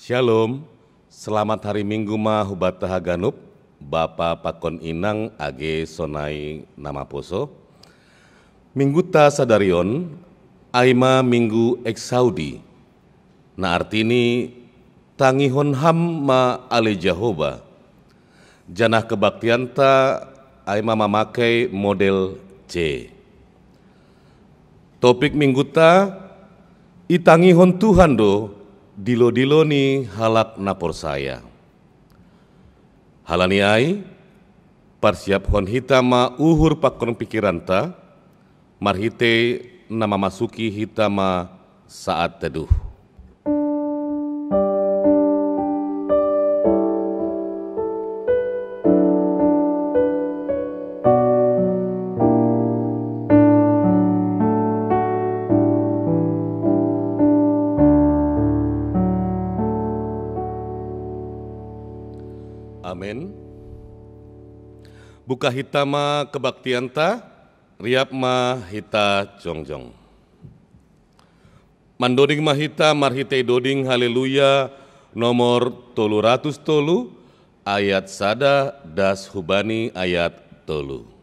Shalom, selamat hari Minggu mahubata haganup, Bapa Pakon Inang age sonai nama poso. Minggu ta sadarion, aima minggu eksaudi. Na artini tangihon ham ma ale Jehovah. Janah kebaktian ta aima memakai model C. Topik minggu ta itangihon Tuhan do. Dilo-dilo ni halak napor saya. Halani ai, parsiap hon hitama uhur pakon pikiranta, marhite nama masuki hitama saat teduh. Amin. Buka hitama kebaktianta, riap ma hita jongjong. Mandoding mahita marhite doding haleluya nomor 303 ayat sada das hubani ayat 3.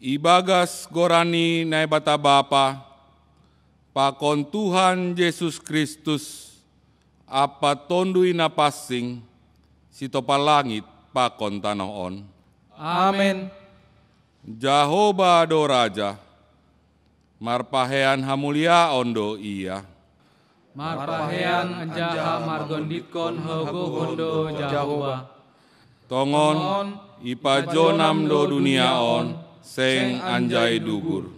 Ibagas gorani nai bata Bapa, pakon Tuhan Yesus Kristus, apa tondui napasing, sitopa langit pakon tanah on. Amin. Jehovah do Raja, marpahean hamulia ondo iya. Marpahean anjaha margonditkon hogo gondo Jahoba. Tongon ipajonam do dunia on seng anjay dugur.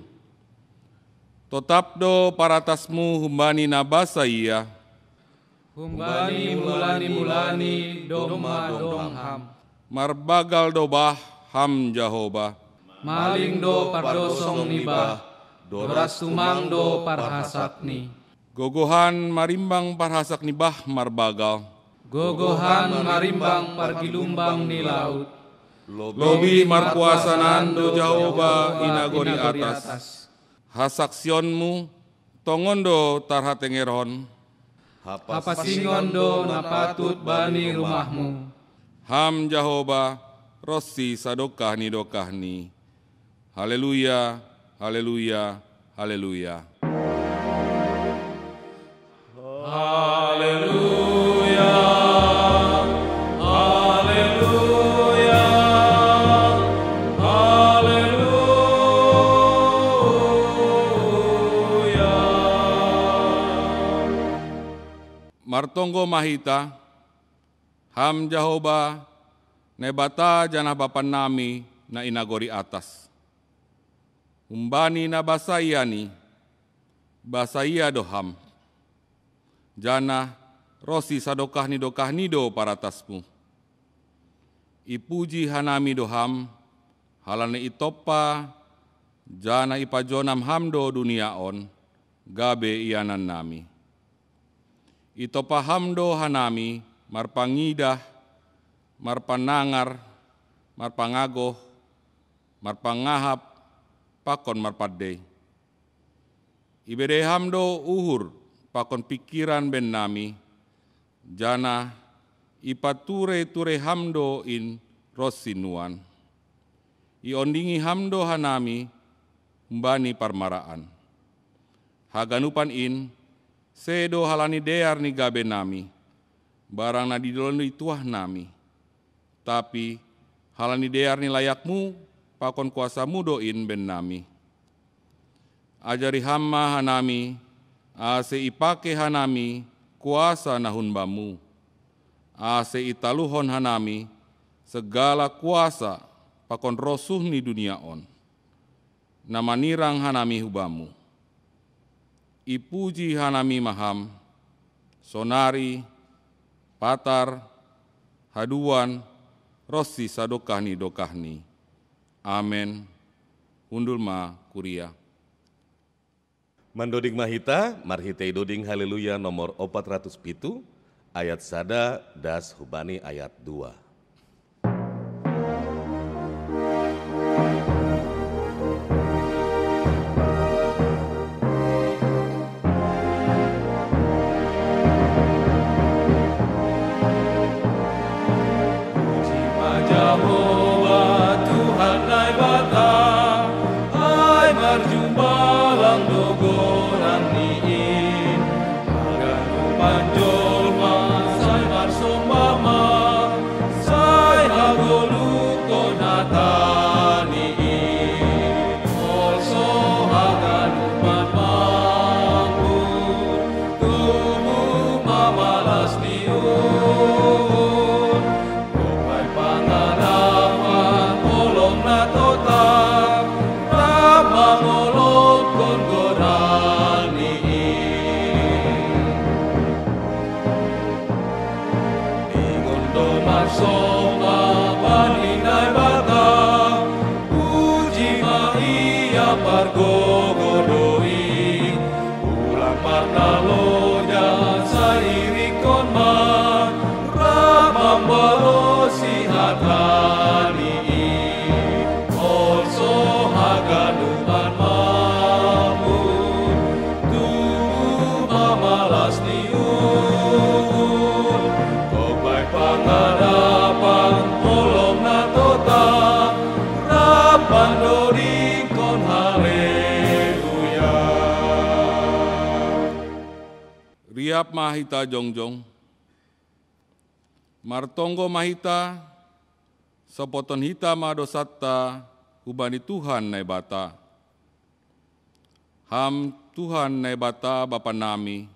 Totap do paratasmu humbani nabasa iya. Humbani mulani doma dongham. Marbagal dobah ham Jahoba. Maling do pardosong nibah. Doras tumang do parhasakni. Gogohan marimbang parhasak nibah marbagal. Gogohan marimbang pargilumbang ni laut. Lobi markuasanan do Jahoba inagori atas. Hasaksionmu tongondo tarhatengeron. Hapasingon do napatut bani rumahmu. Ham Jahoba rosi sadokah ni. Haleluya, haleluya, haleluya. Haleluya, haleluya, haleluya. Martonggo mahita, ham Jahoba, nebata janah bapan nami na inagori atas. Umbani na basayani, basaya doham. Jana rosi sadokah ni do paratasmu. Ipuji hanami doham, halane itopa, jana ipajonam hamdo dunia on, gabe ianan nami. Itopa hamdo hanami, marpangidah, marpanangar, marpangagoh, marpangahap, pakon marpadde. Ibede hamdo uhur, pakon pikiran ben nami, jana ipature hamdo in rosinuan. Iondingi hamdo hanami, mbani parmaraan. Haganupan in, sedo halani dear ni gabe nami, barang na didolon ituah nami. Tapi halani dear ni layakmu, pakon kuasamu doin ben nami. Ajari hamma hanami, ase ipake hanami kuasa nahunbamu. Ase italuhon hanami segala kuasa pakon rosuh ni dunia on. Namanirang hanami hubamu. Ipuji hanami maham, sonari, patar, haduan, rosi sadokahni dokahni. Amen. Undul ma kuria. Mandoding mahita, marhitei doding haleluya nomor 407, ayat sada das hubani ayat 2. Riap mahita jongjong, martonggo mahita, sopoton hita madosatta, hubani Tuhan naibata. Ham Tuhan na bata Bapa nami,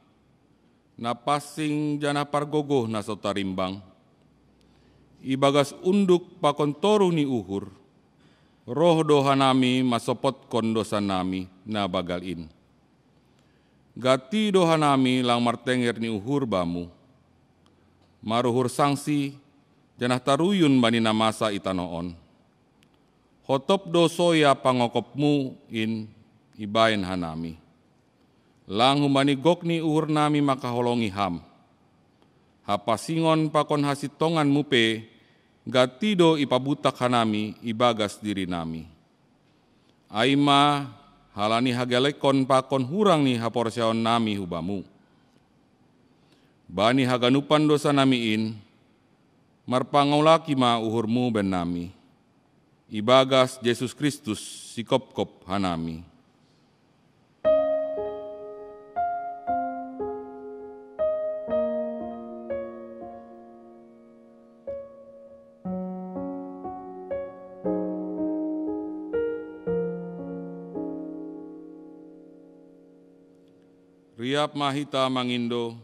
na pasing jana pargogoh na sa tarimbang. Ibagas unduk pakontoru ni uhur, roh doha nami masopot kondosa nami na bagalin. Gati doha nami lang martenger ni uhur bamu. Maruhur sangsi, janah taruyun bani namasa itanoon. Hotop do soya pangokopmu in ibayan hanami. Lang humani gok ni uhur nami makaholongi ham. Hapasingon pakon hasitongan mupe, gatido ipabutak hanami ibagas diri nami. Aima halani hagalekon pakon hurang ni haporsyaon nami hubamu. Bani haganupan dosa nami in, marpangaulaki ma uhurmu ben nami. Ibagas Yesus Kristus sikop-kop hanami. Riap mahita mangindo,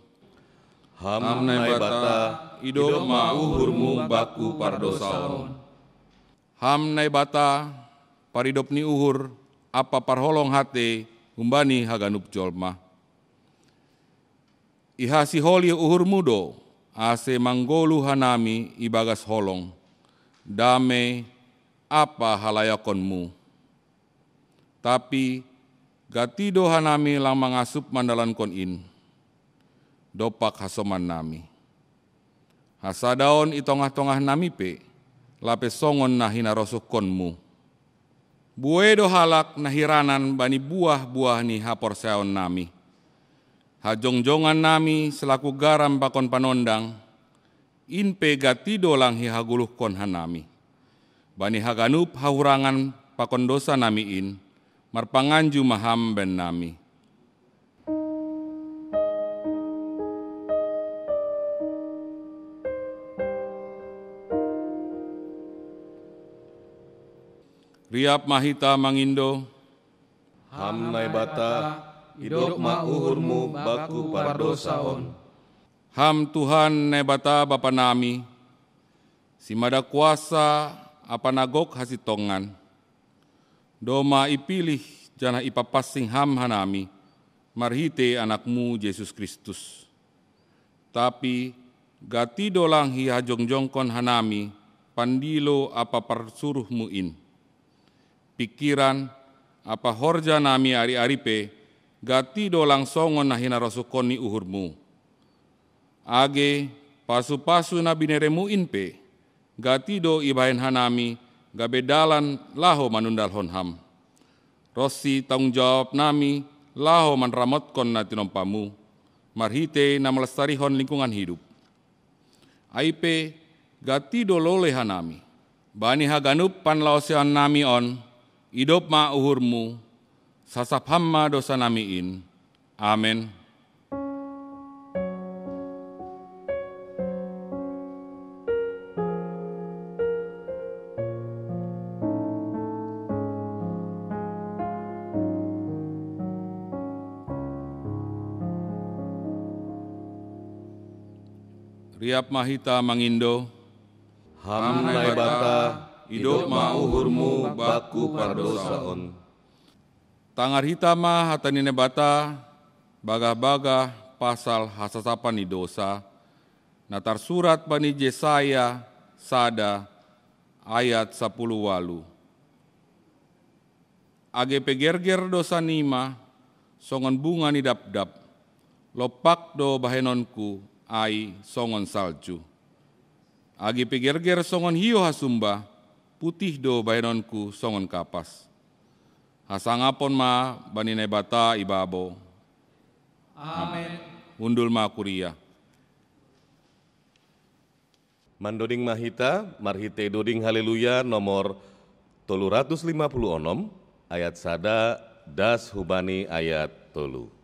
ham nai bata, idop ma uhurmu baku pardosaon. Ham nai bata, paridop ni uhur, apa parholong hate, umbani haganup jolma. Ihasi holi uhur mudo, ase manggolu hanami ibagas holong. Dame apa halayakonmu. Tapi gatido hanami lang mangasup mandalan kon in. Dopak hasoman nami. Hasadaon itongah-tongah nami pe, lape songon na hinarosuk konmu. Buedo halak nahiranan bani buah-buah ni haporseon nami. Hajongjongan nami selaku garam bakon panondang, inpe gatido lang hihaguluh kon hanami. Bani haganup hahurangan pakon dosa nami in, marpanganju maham ben nami. Riap mahita mangindo, ham nai bata, idop ma uhurmu baku pardosaon. ham Tuhan nebata Bapa nami, simada kuasa apa nagok hasitongan, doma ipilih jana ipapasing ham hanami, marhite anakmu Yesus Kristus. Tapi gati dolang hi hajongjongkon hanami, pandilo apa parsuruhmu in. Pikiran apa horja nami ari-aripe, gati dolang songon na hinarosukon ni uhurmu. Age pasu-pasu na bineremu inpe, gati do ibahen hanami, gabedalan laho manundalhon ham. Rosi tanggung jawab nami, laho manramotkon na tinompamu, marhite na melestarihon lingkungan hidup. Aipe gati do lole hanami, bani haganup panlaosean nami on, idop ma uhurmu, sasap hamma dosa nami in. Amen. Riap mahita mangindo, ham nai bata, idop ma uhurmu baku pardosaon. Tangar hitama hatanine bata, bagah-bagah pasal hasasapan ni dosa, natar surat bani Yesaya sada ayat 10 walu. Age pegerger dosa nima, songon bunga ni dap-dap, lopak do bahenonku ai songon salju. Agi pegerger songon hiyo hasumba, putih do bahenonku songon kapas. Hasangapon ma bani nebata ibabo. Amen. Undul ma kuria. Mandoding mahita, marhite doding haleluya nomor 356 ayat sada das hubani ayat 3.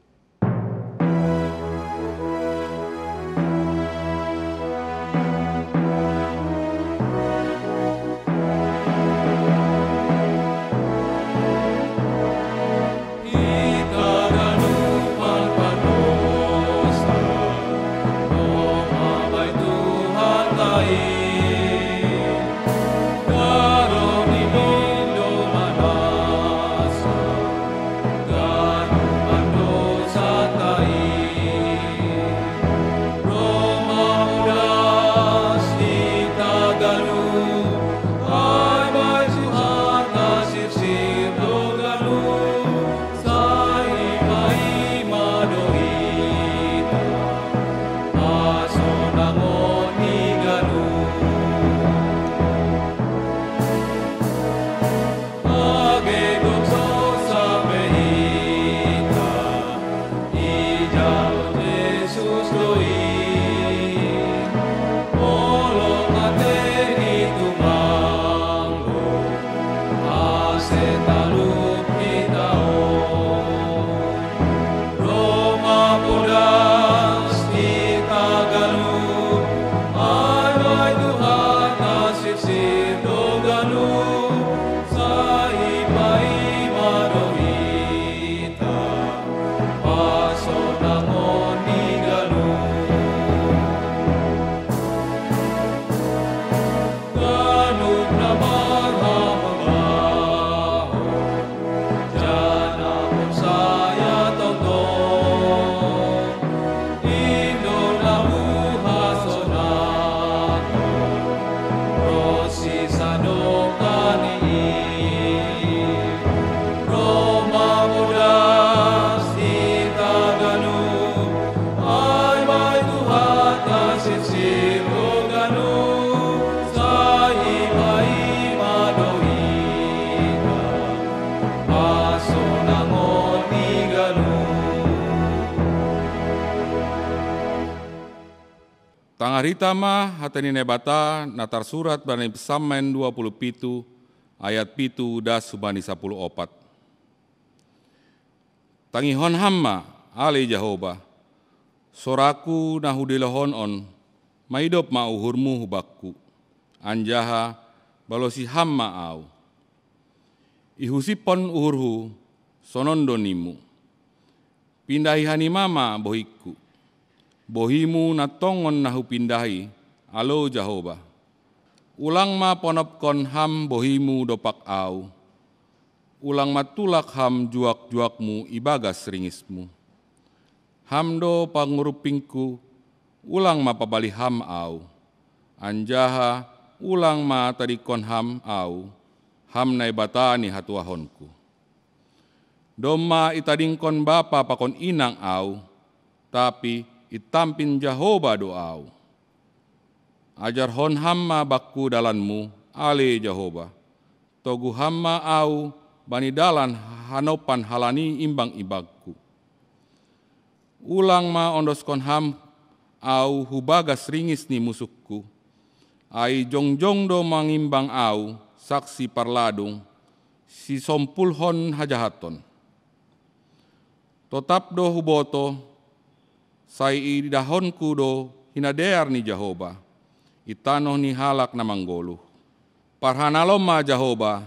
Tangarita mah hatani nebata natar surat bani Psalmen 27 ayat 7 das subani 10 opat. Tangihon hamma ale Jehova, soraku nahudilohon on, maidop ma uhurmu hubakku, anjaha balosi hamma au. Ihusipon uhurhu sonondonimu, pindahi hanimama bohiku, bohimu natongon nahu pindahi, alo Jehova. Ulang ma ponopkon ham bohimu dopak au, ulang matulak ham juak-juakmu ibagas ringismu. Hamdo pangurupingku, ulang ma pabali ham au, anjaha ulang ma tadikon ham au, ham nai batani hatuahonku. Doma itadingkon bapa pakon inang au, tapi itampin Jehova doau. Ajar hon hamma bakku dalanmu, ale Jehova. Togu hamma au, bani dalan hanopan halani imbang ibagku. Ulang ma ondoskon ham au hubagas ringis ni musukku. Ai jongjong do mangimbang au, saksi parladung, si sompulhon hajahaton. Totap do huboto, sai idahonku do hinadear ni Jehova, itanoh ni halak na manggoluh. Parhanalom ma Jehova,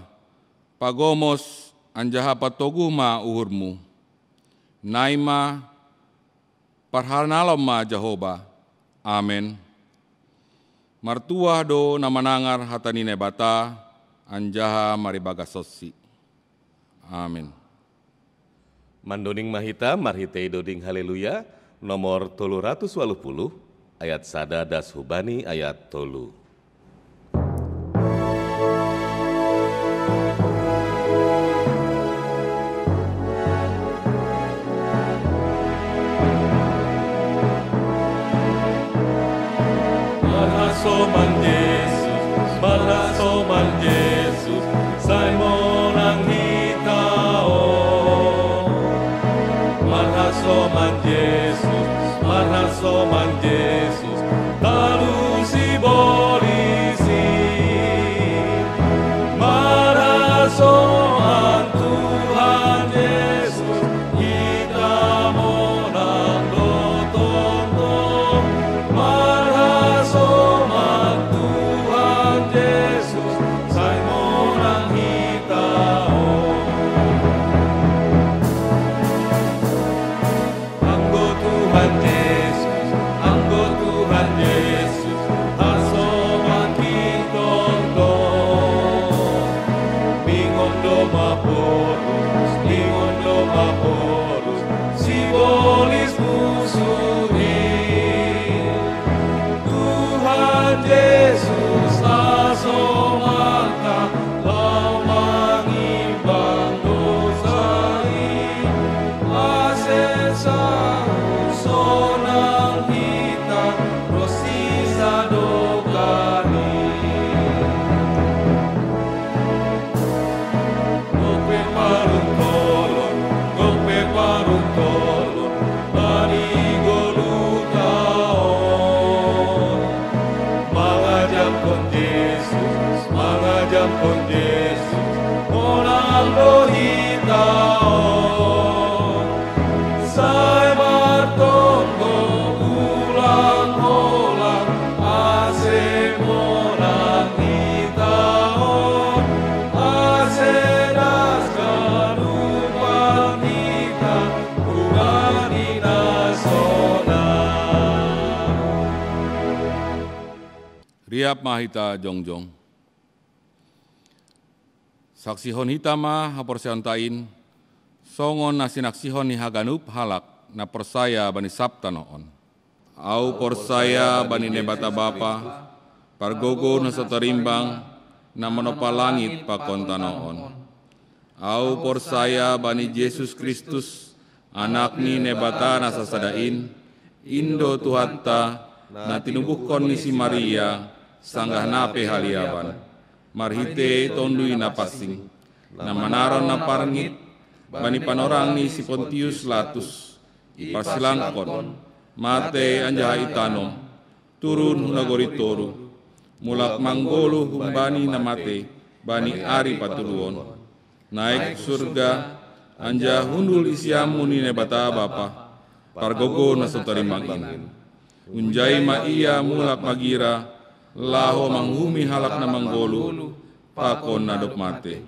pagomos anjaha patoguh ma uhurmu. Naima parhanalom ma Jehova, amen. Martuah do namanangar hatani nebata, anjaha maribagasosi. Amin. Mandoning mahita marhitei doding haleluya nomor 380 ayat sada das hubani ayat 3. Marhasoman Yesus, marhasoman Yesus, Simon ang hitao. Marhasoman Yesus, marhasoman Yesus, talusi bolisi. Marhasoman Tuhan Yesus, kita monang dotonto. Marhasoman Tuhan Yesus, Simon ang hitao. Anggo Tuhan Yesus, anggo Tuhan Yesus, hasoman kintonto. Mingon do maporus, si bolis musuhi. Tuhan Yesus asomanta, lau mangimbang dosai. Asesa sonang kita, rosisa dokani. Gope parung tolon, bani golutaon. Mangajamkon Yesus, monang lohitaon. Sai martonggo ulang-ulang, ase monang hitaon. Ase naskan upang hita, ugani nasona. Riap mahita jongjong. Saksihon hitama haporseontain, songon nasinaksihon ni haganup halak na persaya bani sabtanoon. Au persaya bani nebata bapa, pargogo na satarimbang na manopa langit pakontanoon. Au persaya bani Yesus Kristus, anak ni nebata na sasadain, indo tuhatta na tinubuhkon ni si Maria, sanggah nape haliaban. Marhite tondui na pasing, na manaron na parngit, bani panorang ni si Pontius Latus, ipasilangkon, mate anjaha itanom, turun nagori toru, mulak manggolo humbani namate, bani ari patuluon, naik surga, anja hundul isiamu ni nebata bapa, pargogo nasutarimangin. Unjai ma iya mulak magira, laho manghumi halak na manggolo, pakon nadok mate.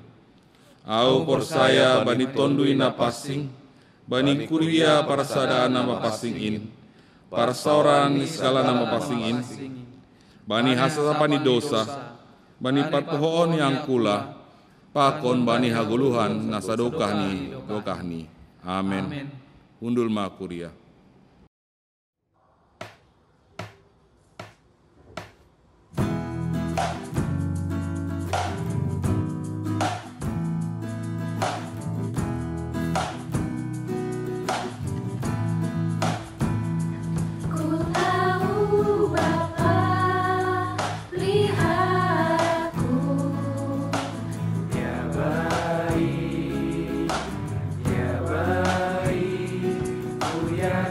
Au porsaya bani tondui na pasing, bani kuria parasada nama pasingin, parasauran skala nama pasingin, bani hasasa bani dosa, bani parpohoon yang kula, pakon bani haguluhan nasadokahni dokahni. Amen. Undul ma kuria. Ya baik, ku ya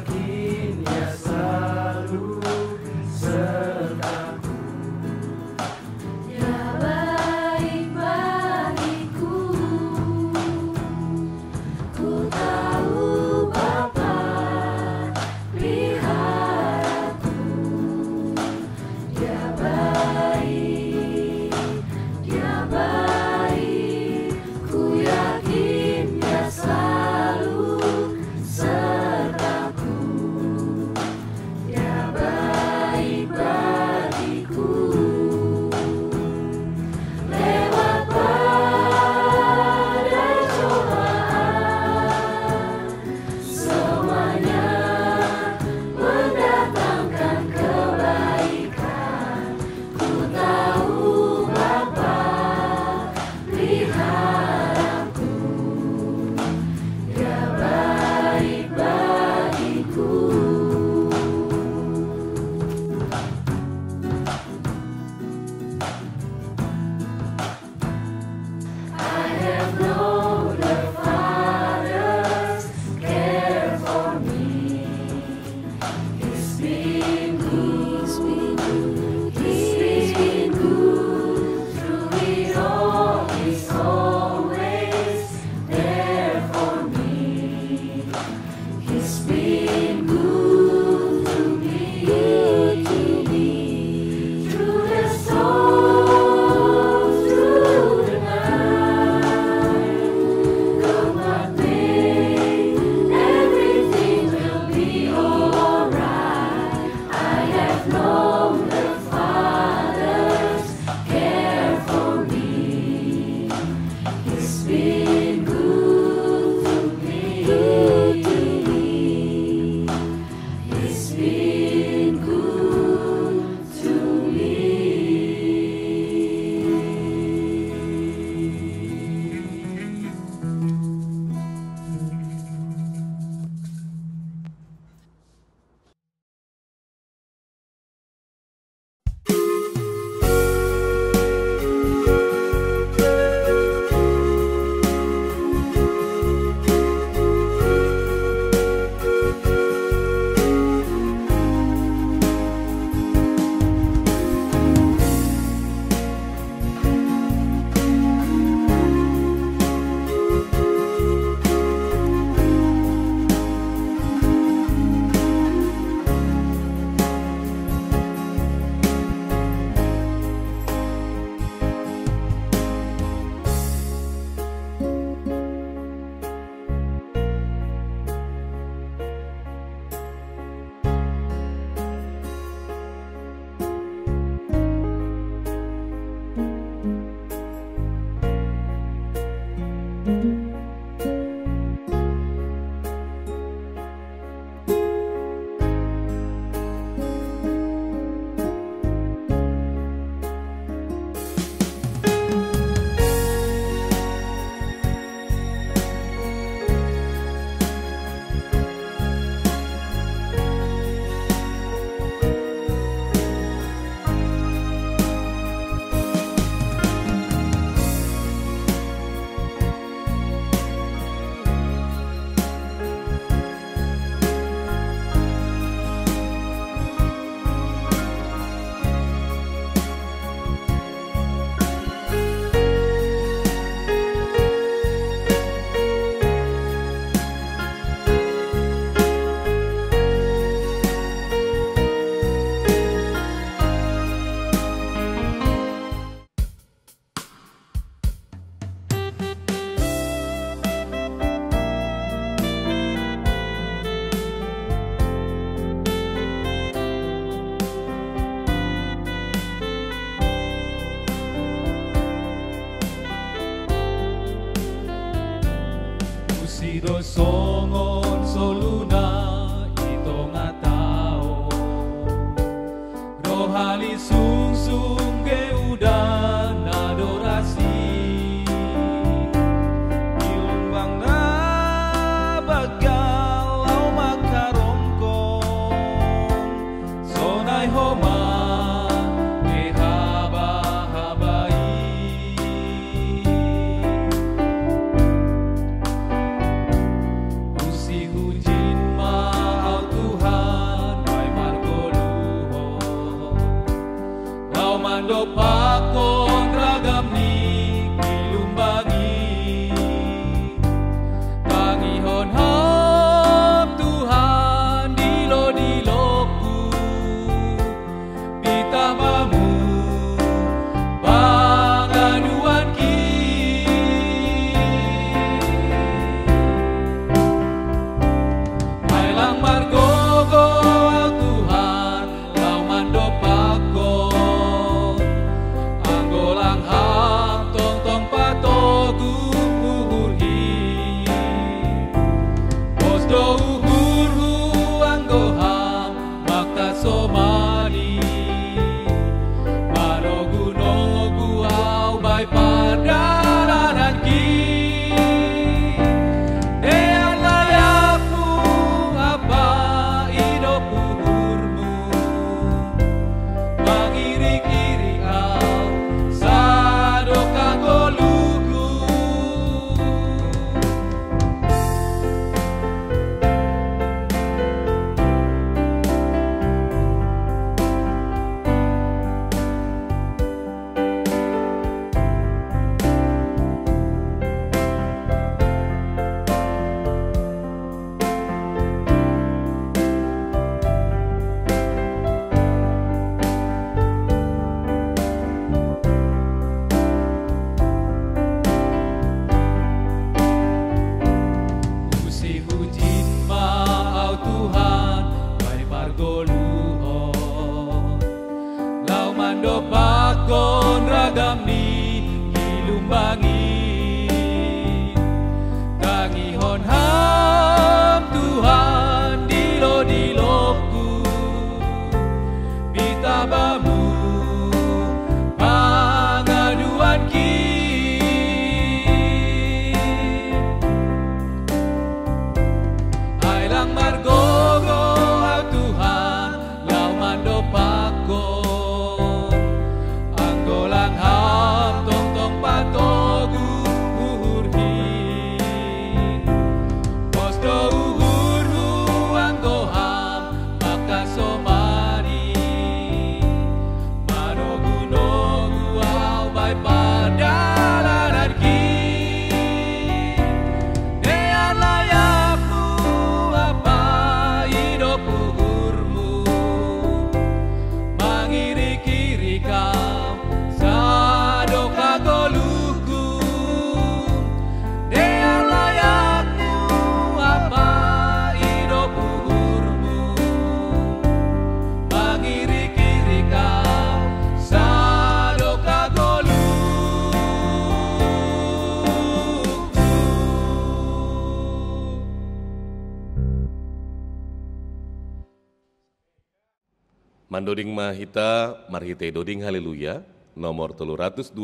Mandoding mahita marhite doding haleluya nomor 327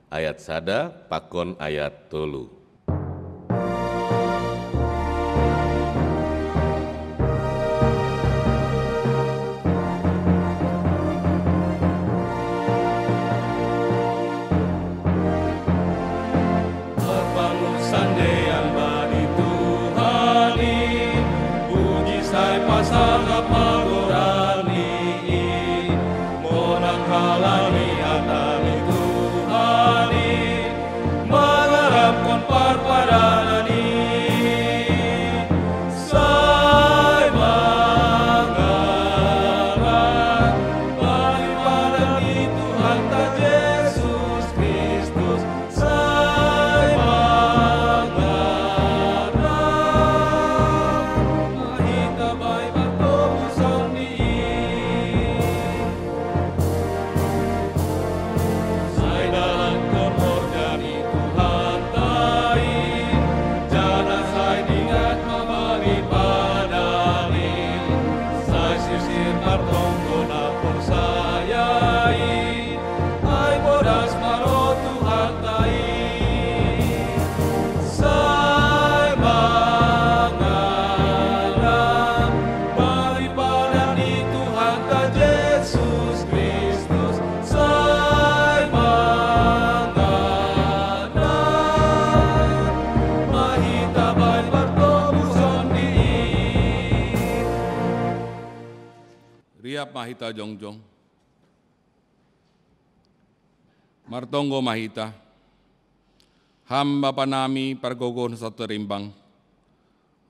ayat sada pakon ayat 3. Riap mahita jongjong. Martonggo mahita. Ham bapa nami pargogon satu rimbang.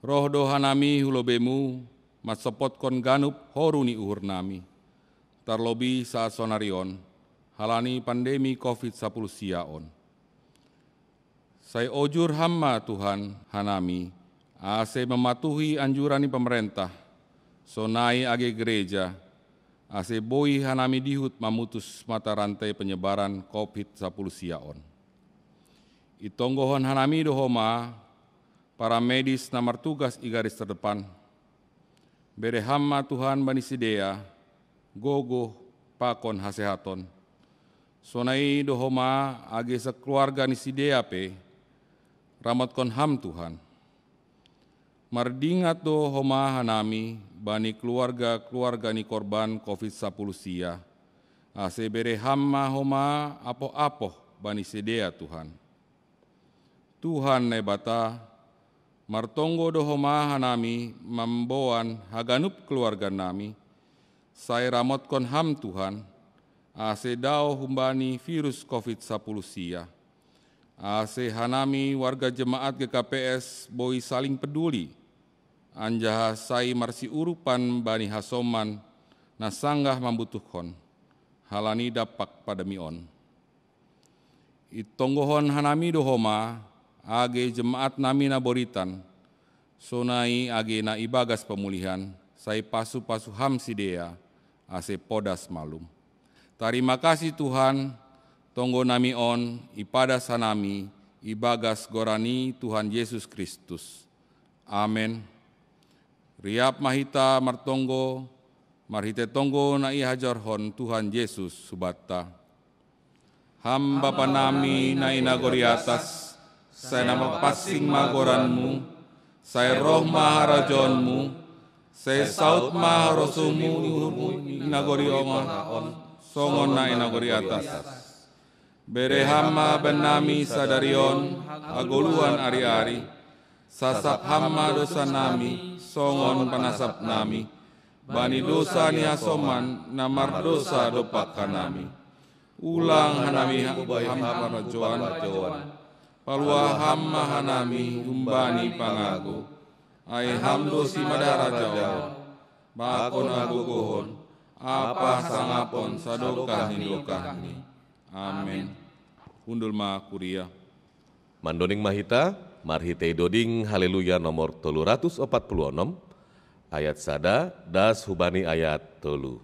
Roh doha nami hulobemu matsopot kon ganup horuni uhur nami. Tarlobi saat sonarion. Halani pandemi COVID-19 siaon. Saya ojur hamma Tuhan hanami. Ase mematuhi anjuran pemerintah. Sonai age gereja. Ase boi hanami dihut memutus mata rantai penyebaran COVID-19 siaon. Itonggohon hanami dohoma para medis namar tugas i garis terdepan. Bere hamma Tuhan bani sidea, gogo pakon hasehaton. Sonai dohoma age sekeluarga ni sidea pe, ramat kon ham Tuhan. Mardingat dohoma hanami bani keluarga ni korban COVID-19 sia. Ase bere hamma homa apo-apo bani sidea Tuhan. Tuhan nebata, martonggo dohoma hanami mamboan haganup keluarga nami. Saya ramot kon ham Tuhan, ase dao humbani virus COVID-19 sia. Ase hanami warga jemaat GKPS boi saling peduli. Anjaha sai marsi urupan bani hasoman nasanggah membutuhkan. Halani dapak pada mion. Itonggohon hanami dohoma age jemaat nami naboritan. Sonai age na ibagas pemulihan. Sai pasu-pasu ham sidea ase podas malum. Terima kasih Tuhan. Tonggo nami on ipadas hanami ibagas gorani Tuhan Yesus Kristus. Amen. Riap mahita martonggo, marhite tonggo na ihajarhon Tuhan Yesus subata. Ham bapa nami na inagori atas, saya nama pasing magoranmu, saya roh maharajonmu, saya saut maharosumu inagori on, songon na inagori atas. Bere hamma benami sadarion, agoluan ari-ari, sasak hamma dosa nami, songon panasap nami, bani dosa ni asoman, namar dosa dopakan nami. Ulang hanami hamma rajoan, palua hamma hanami humbani pangago, ai hamdo si madara jawa, bakon agu gohon, apa sangapon sadokah hindokah ni. Amin. Undul ma kuria. Mandoning mahita, marhite doding haleluya nomor 346, ayat sada, das hubani ayat 3.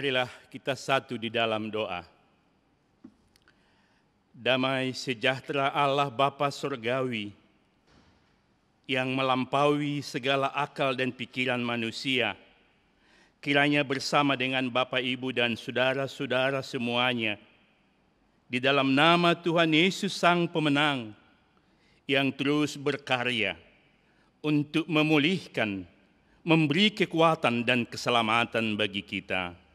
Marilah kita satu di dalam doa. Damai sejahtera Allah Bapa Surgawi yang melampaui segala akal dan pikiran manusia, kiranya bersama dengan Bapak, Ibu, dan saudara-saudara semuanya, di dalam nama Tuhan Yesus Sang Pemenang, yang terus berkarya untuk memulihkan, memberi kekuatan dan keselamatan bagi kita.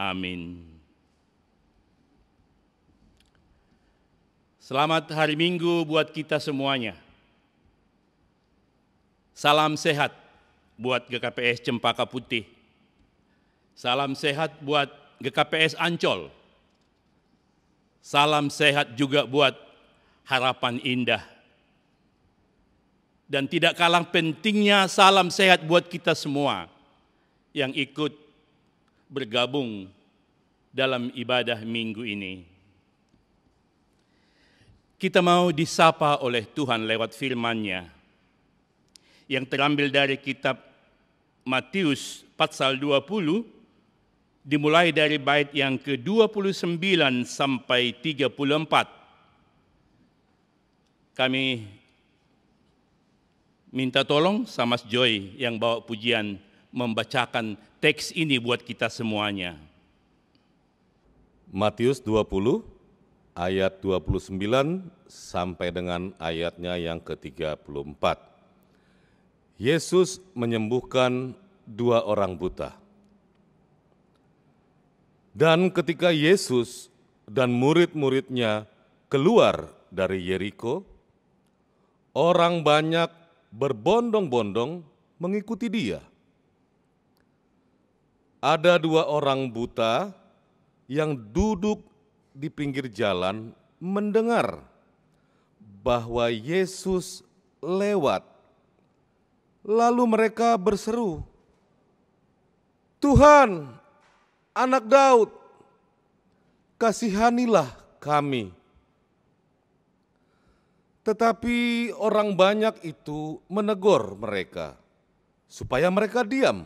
Amin. Selamat hari Minggu buat kita semuanya. Salam sehat buat GKPS Cempaka Putih. Salam sehat buat GKPS Ancol. Salam sehat juga buat Harapan Indah. Dan tidak kalah pentingnya salam sehat buat kita semua yang ikut bergabung dalam ibadah minggu ini. Kita mau disapa oleh Tuhan lewat firman-Nya yang terambil dari kitab Matius pasal 20, dimulai dari bait yang ke-29 sampai 34. Kami minta tolong sama Mas Joy yang bawa pujian membacakan teks ini buat kita semuanya. Matius 20 ayat 29 sampai dengan ayatnya yang ke-34. Yesus menyembuhkan 2 orang buta. Dan ketika Yesus dan murid-muridnya keluar dari Yeriko, orang banyak berbondong-bondong mengikuti Dia. Ada 2 orang buta yang duduk di pinggir jalan mendengar bahwa Yesus lewat. Lalu mereka berseru, "Tuhan, Anak Daud, kasihanilah kami." Tetapi orang banyak itu menegur mereka supaya mereka diam.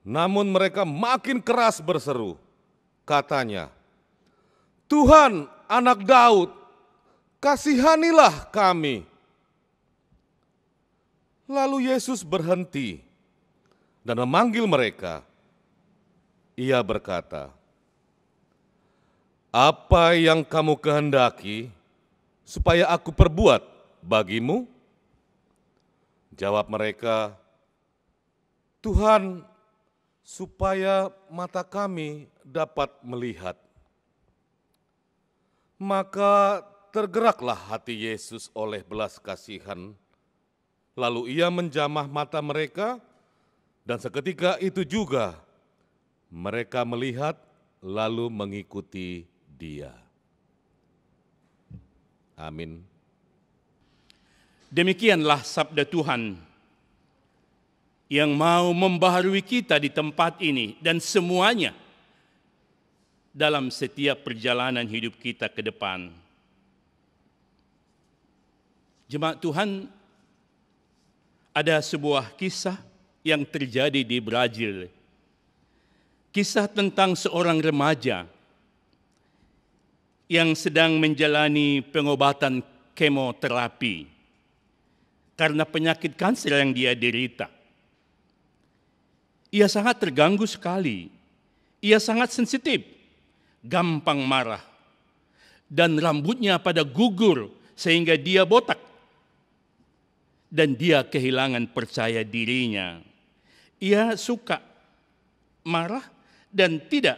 Namun mereka makin keras berseru, katanya, "Tuhan, Anak Daud, kasihanilah kami." Lalu Yesus berhenti dan memanggil mereka. Ia berkata, "Apa yang kamu kehendaki supaya aku perbuat bagimu?" Jawab mereka, "Tuhan, supaya mata kami dapat melihat." Maka tergeraklah hati Yesus oleh belas kasihan. Lalu ia menjamah mata mereka, dan seketika itu juga mereka melihat lalu mengikuti Dia. Amin. Demikianlah sabda Tuhan yang mau membaharui kita di tempat ini dan semuanya dalam setiap perjalanan hidup kita ke depan. Jemaat Tuhan, ada sebuah kisah yang terjadi di Brazil. Kisah tentang seorang remaja yang sedang menjalani pengobatan kemoterapi karena penyakit kanser yang dia derita. Ia sangat terganggu sekali. Ia sangat sensitif, gampang marah, dan rambutnya pada gugur sehingga dia botak. Dan dia kehilangan percaya dirinya. Ia suka marah dan tidak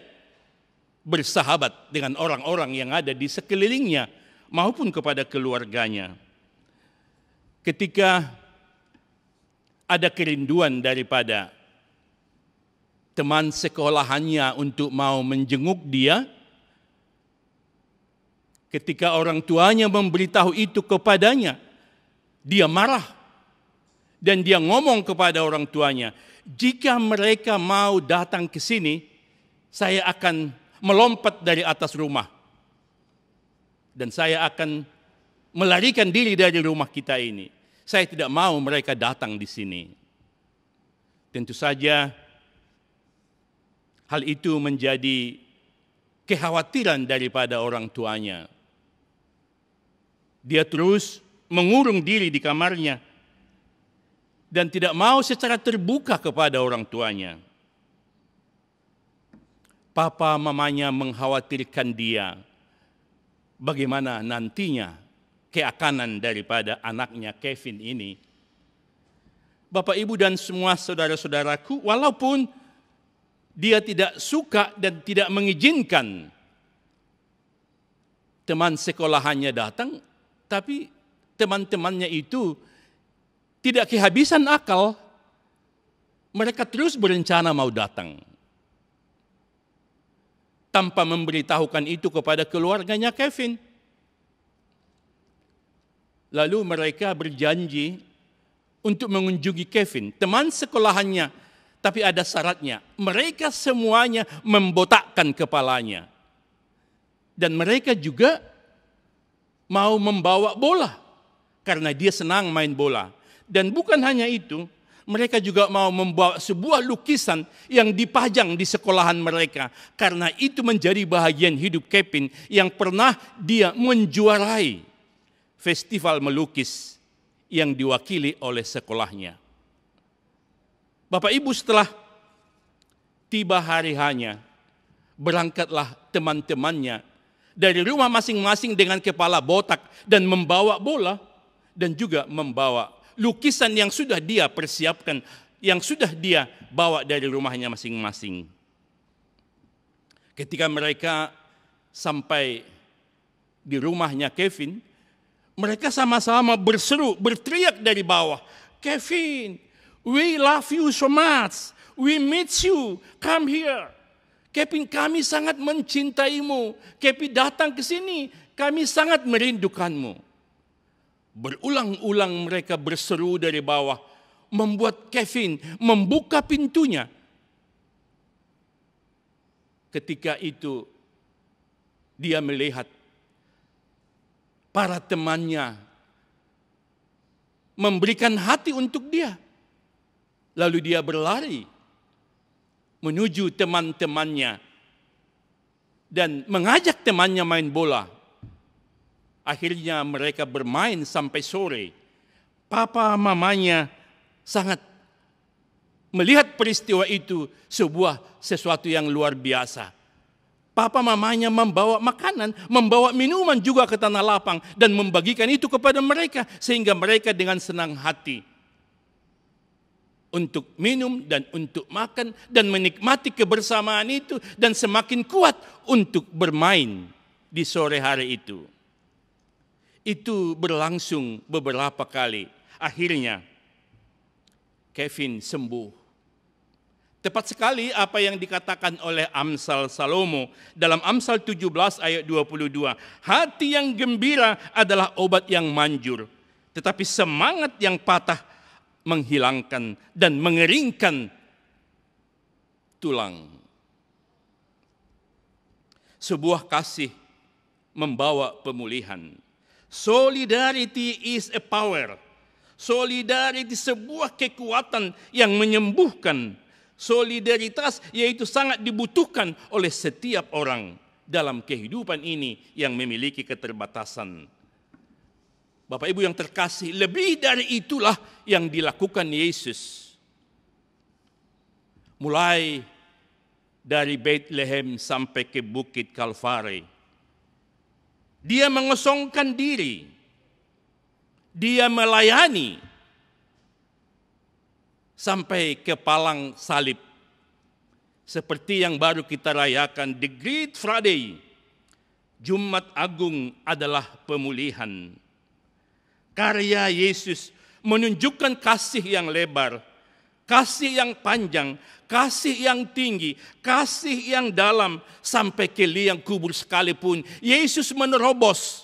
bersahabat dengan orang-orang yang ada di sekelilingnya maupun kepada keluarganya. Ketika ada kerinduan daripada teman sekolahannya untuk mau menjenguk dia, ketika orang tuanya memberitahu itu kepadanya, dia marah. Dan dia ngomong kepada orang tuanya, "Jika mereka mau datang ke sini, saya akan melompat dari atas rumah. Dan saya akan melarikan diri dari rumah kita ini. Saya tidak mau mereka datang di sini." Tentu saja Hal itu menjadi kekhawatiran daripada orang tuanya. Dia terus mengurung diri di kamarnya dan tidak mau secara terbuka kepada orang tuanya. Papa mamanya mengkhawatirkan dia bagaimana nantinya keakanan daripada anaknya Kevin ini. Bapak, Ibu, dan semua saudara-saudaraku, walaupun dia tidak suka dan tidak mengizinkan teman sekolahannya datang, tapi teman-temannya itu tidak kehabisan akal. Mereka terus berencana mau datang, tanpa memberitahukan itu kepada keluarganya Kevin. Lalu mereka berjanji untuk mengunjungi Kevin, teman sekolahannya, tapi ada syaratnya. Mereka semuanya membotakkan kepalanya. Dan mereka juga mau membawa bola, karena dia senang main bola. Dan bukan hanya itu, mereka juga mau membawa sebuah lukisan yang dipajang di sekolahan mereka. Karena itu menjadi bahagian hidup Kevin yang pernah dia menjuarai festival melukis yang diwakili oleh sekolahnya. Bapak Ibu, setelah tiba hari hanya, berangkatlah teman-temannya dari rumah masing-masing dengan kepala botak dan membawa bola dan juga membawa lukisan yang sudah dia persiapkan, yang sudah dia bawa dari rumahnya masing-masing. Ketika mereka sampai di rumahnya Kevin, mereka sama-sama berseru, berteriak dari bawah, "Kevin, we love you so much. We miss you. Come here. Kevin, kami sangat mencintaimu. Kevin, datang ke sini. Kami sangat merindukanmu." Berulang-ulang mereka berseru dari bawah, membuat Kevin membuka pintunya. Ketika itu dia melihat para temannya memberikan hati untuk dia. Lalu dia berlari menuju teman-temannya dan mengajak temannya main bola. Akhirnya mereka bermain sampai sore. Papa mamanya sangat melihat peristiwa itu sesuatu yang luar biasa. Papa mamanya membawa makanan, membawa minuman juga ke tanah lapang dan membagikan itu kepada mereka sehingga mereka dengan senang hati untuk minum dan untuk makan dan menikmati kebersamaan itu dan semakin kuat untuk bermain di sore hari itu. Itu berlangsung beberapa kali. Akhirnya Kevin sembuh. Tepat sekali apa yang dikatakan oleh Amsal Salomo dalam Amsal 17 ayat 22. Hati yang gembira adalah obat yang manjur, tetapi semangat yang patah menghilangkan dan mengeringkan tulang. Sebuah kasih membawa pemulihan. Solidarity is a power. Solidarity sebuah kekuatan yang menyembuhkan. Solidaritas yaitu sangat dibutuhkan oleh setiap orang dalam kehidupan ini yang memiliki keterbatasan. Bapak Ibu yang terkasih, lebih dari itulah yang dilakukan Yesus. Mulai dari Bethlehem sampai ke Bukit Kalvari. Dia mengosongkan diri. Dia melayani sampai ke palang salib. Seperti yang baru kita rayakan, The Great Friday. Jumat Agung adalah pemulihan. Karya Yesus menunjukkan kasih yang lebar, kasih yang panjang, kasih yang tinggi, kasih yang dalam, sampai ke liang kubur sekalipun. Yesus menerobos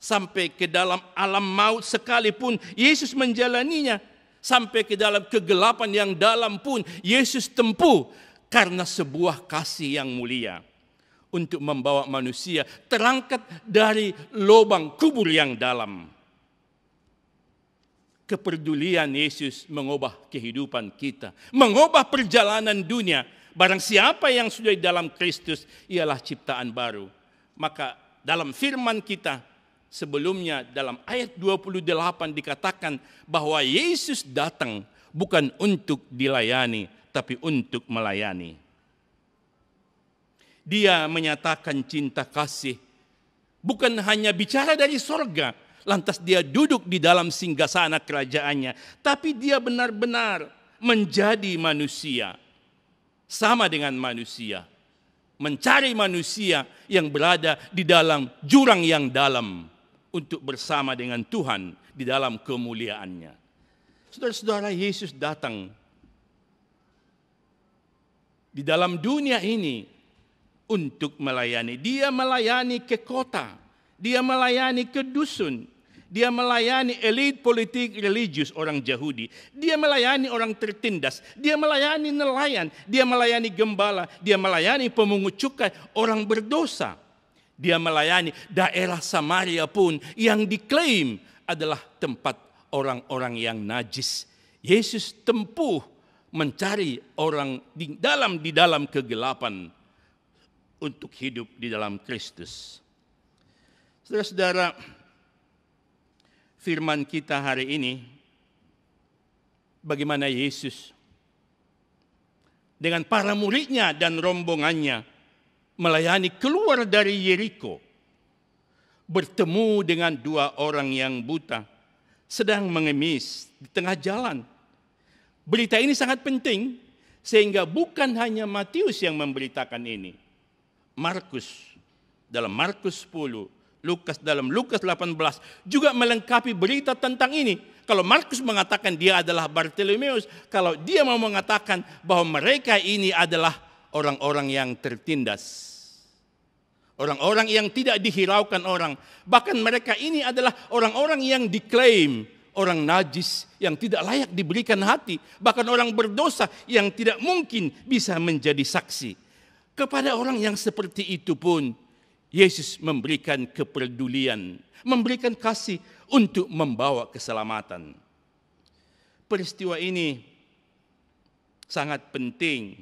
sampai ke dalam alam maut sekalipun. Yesus menjalaninya. Sampai ke dalam kegelapan yang dalam pun Yesus tempuh karena sebuah kasih yang mulia untuk membawa manusia terangkat dari lubang kubur yang dalam. Kepedulian Yesus mengubah kehidupan kita, mengubah perjalanan dunia. Barang siapa yang sudah di dalam Kristus, ialah ciptaan baru. Maka dalam firman kita sebelumnya dalam ayat 28 dikatakan bahwa Yesus datang bukan untuk dilayani, tapi untuk melayani. Dia menyatakan cinta kasih, bukan hanya bicara dari sorga, lantas dia duduk di dalam singgasana kerajaannya, tapi dia benar-benar menjadi manusia, sama dengan manusia, mencari manusia yang berada di dalam jurang yang dalam untuk bersama dengan Tuhan di dalam kemuliaannya. Saudara-saudara, Yesus datang di dalam dunia ini untuk melayani. Dia melayani ke kota, dia melayani ke dusun, dia melayani elit politik religius orang Yahudi, dia melayani orang tertindas, dia melayani nelayan, dia melayani gembala, dia melayani pemungut cukai, orang berdosa. Dia melayani daerah Samaria pun yang diklaim adalah tempat orang-orang yang najis. Yesus tempuh mencari orang di dalam kegelapan untuk hidup di dalam Kristus. Saudara-saudara, firman kita hari ini, bagaimana Yesus dengan para muridnya dan rombongannya melayani keluar dari Yeriko, bertemu dengan dua orang yang buta sedang mengemis di tengah jalan. Berita ini sangat penting sehingga bukan hanya Matius yang memberitakan ini. Markus dalam Markus 10, Lukas dalam Lukas 18 juga melengkapi berita tentang ini. Kalau Markus mengatakan dia adalah Bartolomeus, kalau dia mau mengatakan bahwa mereka ini adalah orang-orang yang tertindas, orang-orang yang tidak dihiraukan orang. Bahkan mereka ini adalah orang-orang yang diklaim orang najis yang tidak layak diberikan hati, bahkan orang berdosa yang tidak mungkin bisa menjadi saksi. Kepada orang yang seperti itu pun Yesus memberikan kepedulian, memberikan kasih untuk membawa keselamatan. Peristiwa ini sangat penting.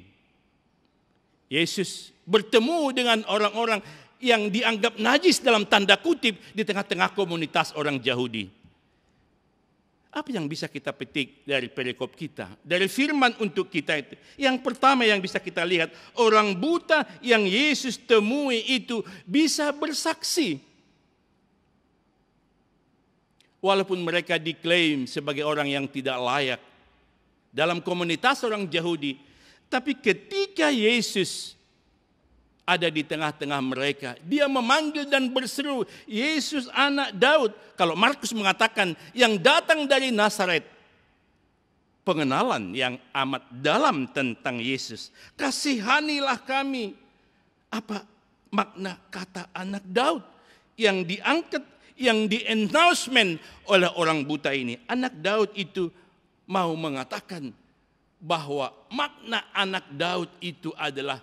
Yesus bertemu dengan orang-orang yang dianggap najis dalam tanda kutip di tengah-tengah komunitas orang Yahudi. Apa yang bisa kita petik dari perikop kita, dari firman untuk kita itu? Yang pertama yang bisa kita lihat, orang buta yang Yesus temui itu bisa bersaksi. Walaupun mereka diklaim sebagai orang yang tidak layak dalam komunitas orang Yahudi, tapi ketika Yesus ada di tengah-tengah mereka, dia memanggil dan berseru, Yesus anak Daud. Kalau Markus mengatakan yang datang dari Nazaret, pengenalan yang amat dalam tentang Yesus. Kasihanilah kami. Apa makna kata anak Daud yang diangkat, yang di-announcement oleh orang buta ini? Anak Daud itu mau mengatakan bahwa makna anak Daud itu adalah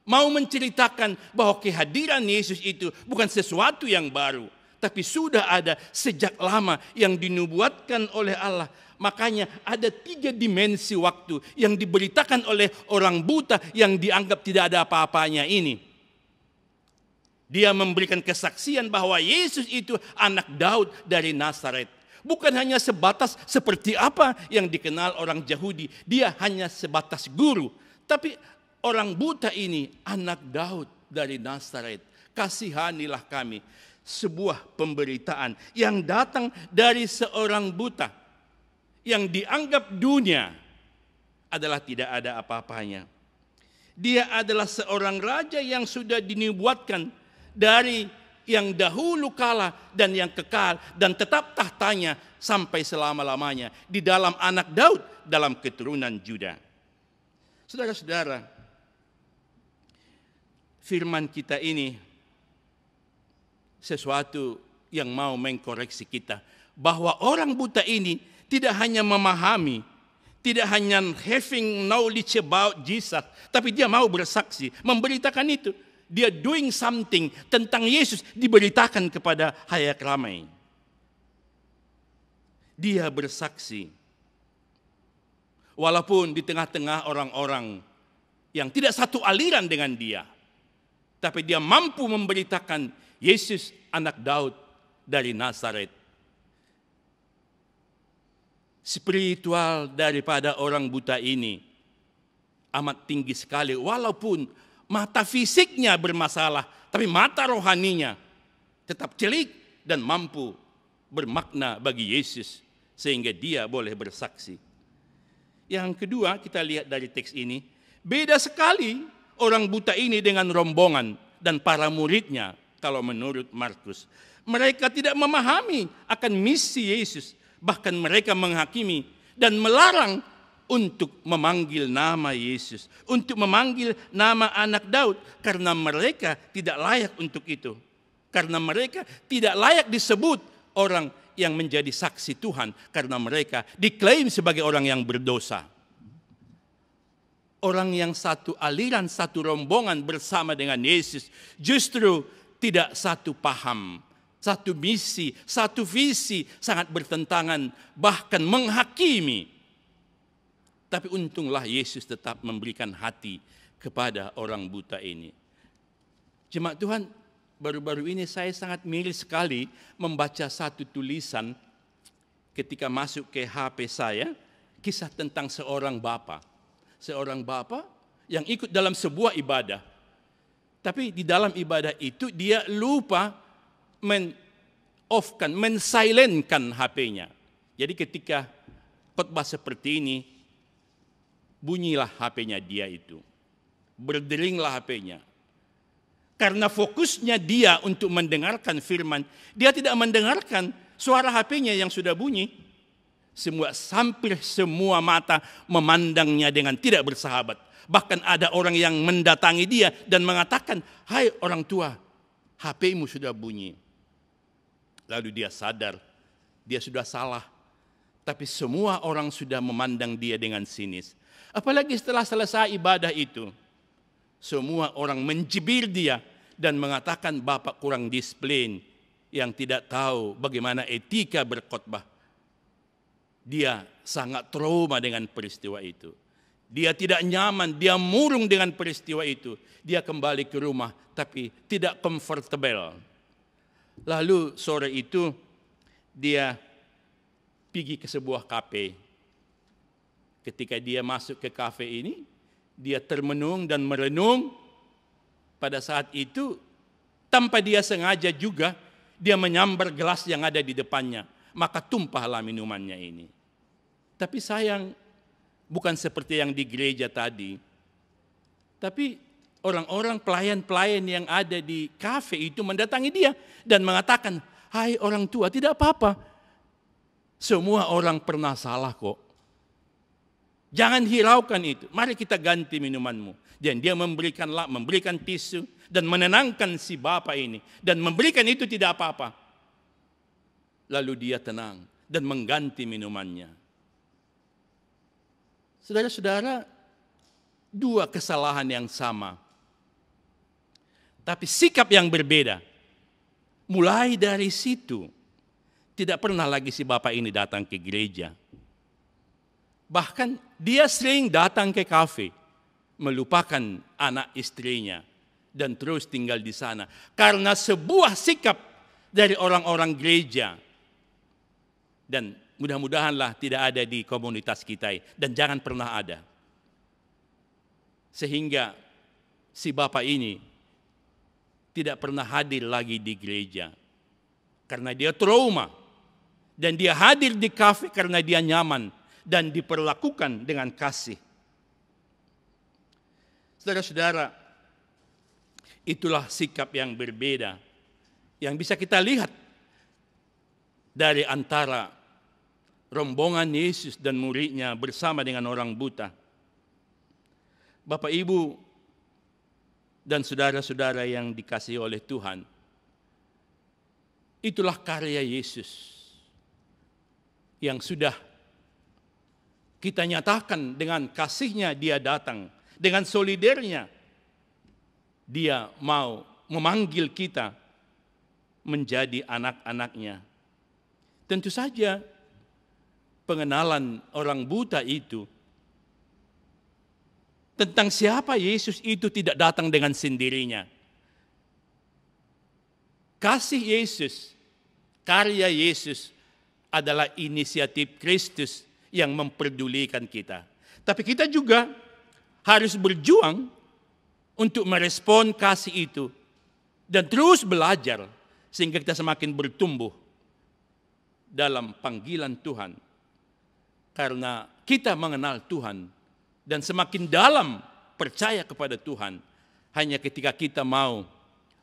mau menceritakan bahwa kehadiran Yesus itu bukan sesuatu yang baru, tapi sudah ada sejak lama yang dinubuatkan oleh Allah. Makanya ada 3 dimensi waktu yang diberitakan oleh orang buta yang dianggap tidak ada apa-apanya ini. Dia memberikan kesaksian bahwa Yesus itu anak Daud dari Nazaret. Bukan hanya sebatas seperti apa yang dikenal orang Yahudi. Dia hanya sebatas guru. Tapi orang buta ini anak Daud dari Nazaret. Kasihanilah kami. Sebuah pemberitaan yang datang dari seorang buta yang dianggap dunia adalah tidak ada apa-apanya. Dia adalah seorang raja yang sudah dinubuatkan dari yang dahulu kala dan yang kekal dan tetap tahtanya sampai selama-lamanya di dalam anak Daud dalam keturunan Juda. Saudara-saudara, firman kita ini sesuatu yang mau mengkoreksi kita, bahwa orang buta ini tidak hanya memahami, tidak hanya having knowledge about Jesus, tapi dia mau bersaksi, memberitakan itu. Dia doing something tentang Yesus, diberitakan kepada halayak ramai. Dia bersaksi. Walaupun di tengah-tengah orang-orang yang tidak satu aliran dengan dia. Tapi dia mampu memberitakan Yesus anak Daud dari Nazaret. Spiritual daripada orang buta ini amat tinggi sekali. Walaupun mata fisiknya bermasalah, tapi mata rohaninya tetap celik dan mampu bermakna bagi Yesus sehingga dia boleh bersaksi. Yang kedua, kita lihat dari teks ini, beda sekali orang buta ini dengan rombongan dan para muridnya kalau menurut Markus. Mereka tidak memahami akan misi Yesus, bahkan mereka menghakimi dan melarang untuk memanggil nama Yesus, untuk memanggil nama anak Daud, karena mereka tidak layak untuk itu. Karena mereka tidak layak disebut orang yang menjadi saksi Tuhan, karena mereka diklaim sebagai orang yang berdosa. Orang yang satu aliran, satu rombongan bersama dengan Yesus justru tidak satu paham, satu misi, satu visi, sangat bertentangan, bahkan menghakimi. Tapi untunglah Yesus tetap memberikan hati kepada orang buta ini. Jemaat Tuhan, baru-baru ini saya sangat miris sekali membaca satu tulisan ketika masuk ke HP saya, kisah tentang seorang bapa. Seorang bapa yang ikut dalam sebuah ibadah. Tapi di dalam ibadah itu dia lupa men-silentkan HP-nya. Jadi ketika khotbah seperti ini, bunyilah HP-nya dia itu. Berderinglah HP-nya. Karena fokusnya dia untuk mendengarkan firman, dia tidak mendengarkan suara HP-nya yang sudah bunyi. Hampir semua mata memandangnya dengan tidak bersahabat. Bahkan ada orang yang mendatangi dia dan mengatakan, "Hai orang tua, HP-mu sudah bunyi." Lalu dia sadar, dia sudah salah. Tapi semua orang sudah memandang dia dengan sinis. Apalagi setelah selesai ibadah itu, semua orang mencibir dia dan mengatakan bapak kurang disiplin, yang tidak tahu bagaimana etika berkhotbah. Dia sangat trauma dengan peristiwa itu. Dia tidak nyaman, dia murung dengan peristiwa itu. Dia kembali ke rumah tapi tidak comfortable. Lalu sore itu dia pergi ke sebuah kafe. Ketika dia masuk ke kafe ini, dia termenung dan merenung. Pada saat itu, tanpa dia sengaja juga, dia menyambar gelas yang ada di depannya. Maka tumpahlah minumannya ini. Tapi sayang, bukan seperti yang di gereja tadi. Tapi orang-orang pelayan-pelayan yang ada di kafe itu mendatangi dia dan mengatakan, "Hai orang tua, tidak apa-apa. Semua orang pernah salah kok. Jangan hiraukan itu. Mari kita ganti minumanmu." Dan dia memberikan tisu dan menenangkan si bapak ini. Dan memberikan itu tidak apa-apa. Lalu dia tenang dan mengganti minumannya. Saudara-saudara, dua kesalahan yang sama. Tapi sikap yang berbeda. Mulai dari situ, tidak pernah lagi si bapak ini datang ke gereja. Bahkan dia sering datang ke kafe, melupakan anak istrinya, dan terus tinggal di sana. Karena sebuah sikap dari orang-orang gereja. Dan mudah-mudahanlah tidak ada di komunitas kita, dan jangan pernah ada. Sehingga si bapak ini tidak pernah hadir lagi di gereja. Karena dia trauma. Dan dia hadir di kafe karena dia nyaman dan diperlakukan dengan kasih. Saudara-saudara, itulah sikap yang berbeda yang bisa kita lihat dari antara rombongan Yesus dan muridnya bersama dengan orang buta. Bapak, Ibu, dan saudara-saudara yang dikasihi oleh Tuhan, itulah karya Yesus yang sudah kita nyatakan dengan kasihnya dia datang. Dengan solidernya, dia mau memanggil kita menjadi anak-anaknya. Tentu saja pengenalan orang buta itu tentang siapa Yesus itu tidak datang dengan sendirinya. Kasih Yesus, karya Yesus adalah inisiatif Kristus yang memperdulikan kita. Tapi kita juga harus berjuang untuk merespon kasih itu dan terus belajar sehingga kita semakin bertumbuh dalam panggilan Tuhan. Karena kita mengenal Tuhan dan semakin dalam percaya kepada Tuhan hanya ketika kita mau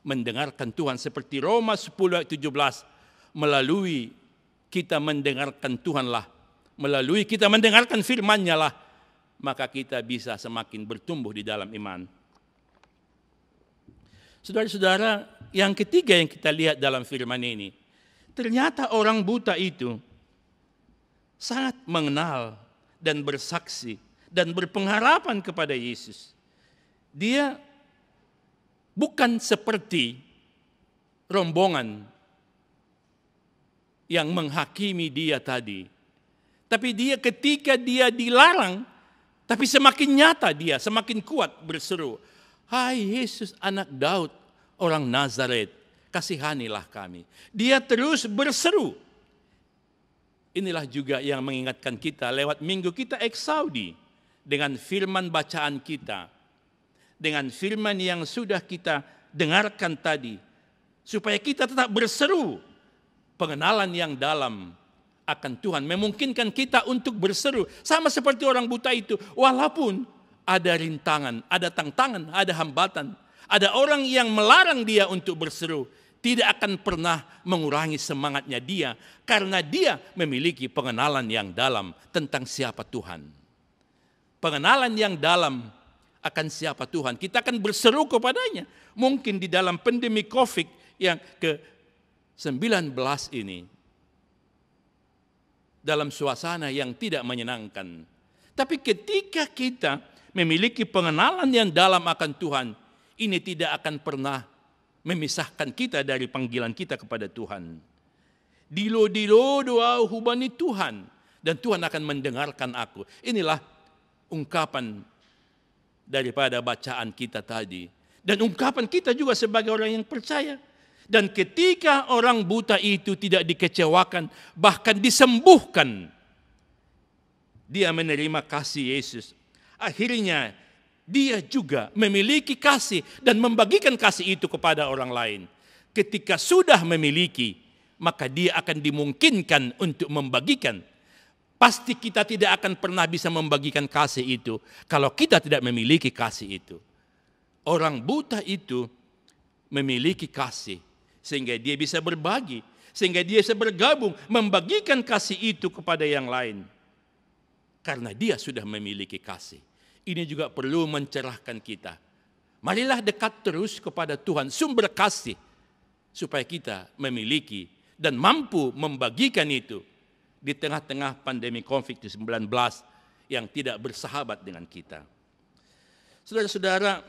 mendengarkan Tuhan, seperti Roma 10:17, melalui kita mendengarkan Tuhanlah, melalui kita mendengarkan firman-Nya lah, maka kita bisa semakin bertumbuh di dalam iman. Saudara-saudara, yang ketiga yang kita lihat dalam firman ini, ternyata orang buta itu sangat mengenal dan bersaksi dan berpengharapan kepada Yesus. Dia bukan seperti rombongan yang menghakimi dia tadi. Tapi dia ketika dia dilarang, tapi semakin nyata dia, semakin kuat berseru, "Hai Yesus anak Daud, orang Nazaret, kasihanilah kami." Dia terus berseru. Inilah juga yang mengingatkan kita lewat minggu kita Eksaudi dengan firman bacaan kita, dengan firman yang sudah kita dengarkan tadi, supaya kita tetap berseru. Pengenalan yang dalam akan Tuhan memungkinkan kita untuk berseru, sama seperti orang buta itu, walaupun ada rintangan, ada tantangan, ada hambatan, ada orang yang melarang dia untuk berseru, tidak akan pernah mengurangi semangatnya dia, karena dia memiliki pengenalan yang dalam tentang siapa Tuhan. Pengenalan yang dalam akan siapa Tuhan, kita akan berseru kepadanya. Mungkin di dalam pandemi COVID yang ke-19 ini, dalam suasana yang tidak menyenangkan. Tapi ketika kita memiliki pengenalan yang dalam akan Tuhan, ini tidak akan pernah memisahkan kita dari panggilan kita kepada Tuhan. Dilo-dilo doa hubani Tuhan, dan Tuhan akan mendengarkan aku. Inilah ungkapan daripada bacaan kita tadi. Dan ungkapan kita juga sebagai orang yang percaya. Dan ketika orang buta itu tidak dikecewakan, bahkan disembuhkan, dia menerima kasih Yesus. Akhirnya dia juga memiliki kasih dan membagikan kasih itu kepada orang lain. Ketika sudah memiliki, maka dia akan dimungkinkan untuk membagikan. Pasti kita tidak akan pernah bisa membagikan kasih itu kalau kita tidak memiliki kasih itu. Orang buta itu memiliki kasih sehingga dia bisa berbagi, sehingga dia bisa bergabung membagikan kasih itu kepada yang lain. Karena dia sudah memiliki kasih. Ini juga perlu mencerahkan kita. Marilah dekat terus kepada Tuhan, sumber kasih, supaya kita memiliki dan mampu membagikan itu di tengah-tengah pandemi COVID-19 yang tidak bersahabat dengan kita. Saudara-saudara,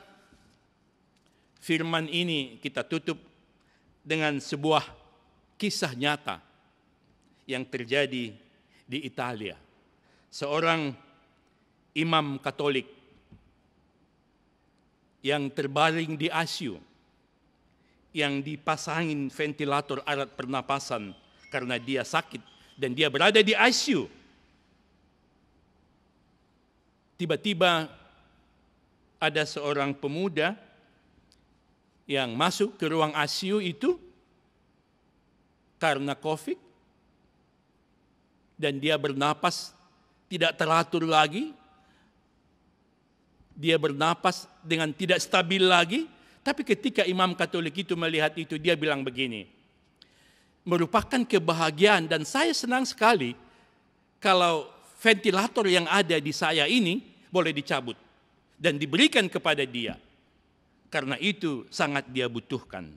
firman ini kita tutup dengan sebuah kisah nyata yang terjadi di Italia. Seorang imam Katolik yang terbaring di ICU, yang dipasangin ventilator alat pernapasan karena dia sakit dan dia berada di ICU. Tiba-tiba ada seorang pemuda yang masuk ke ruang ICU itu karena COVID, dan dia bernapas tidak teratur lagi, dia bernapas dengan tidak stabil lagi. Tapi ketika imam Katolik itu melihat itu, dia bilang begini, merupakan kebahagiaan dan saya senang sekali kalau ventilator yang ada di saya ini boleh dicabut dan diberikan kepada dia, karena itu sangat dia butuhkan.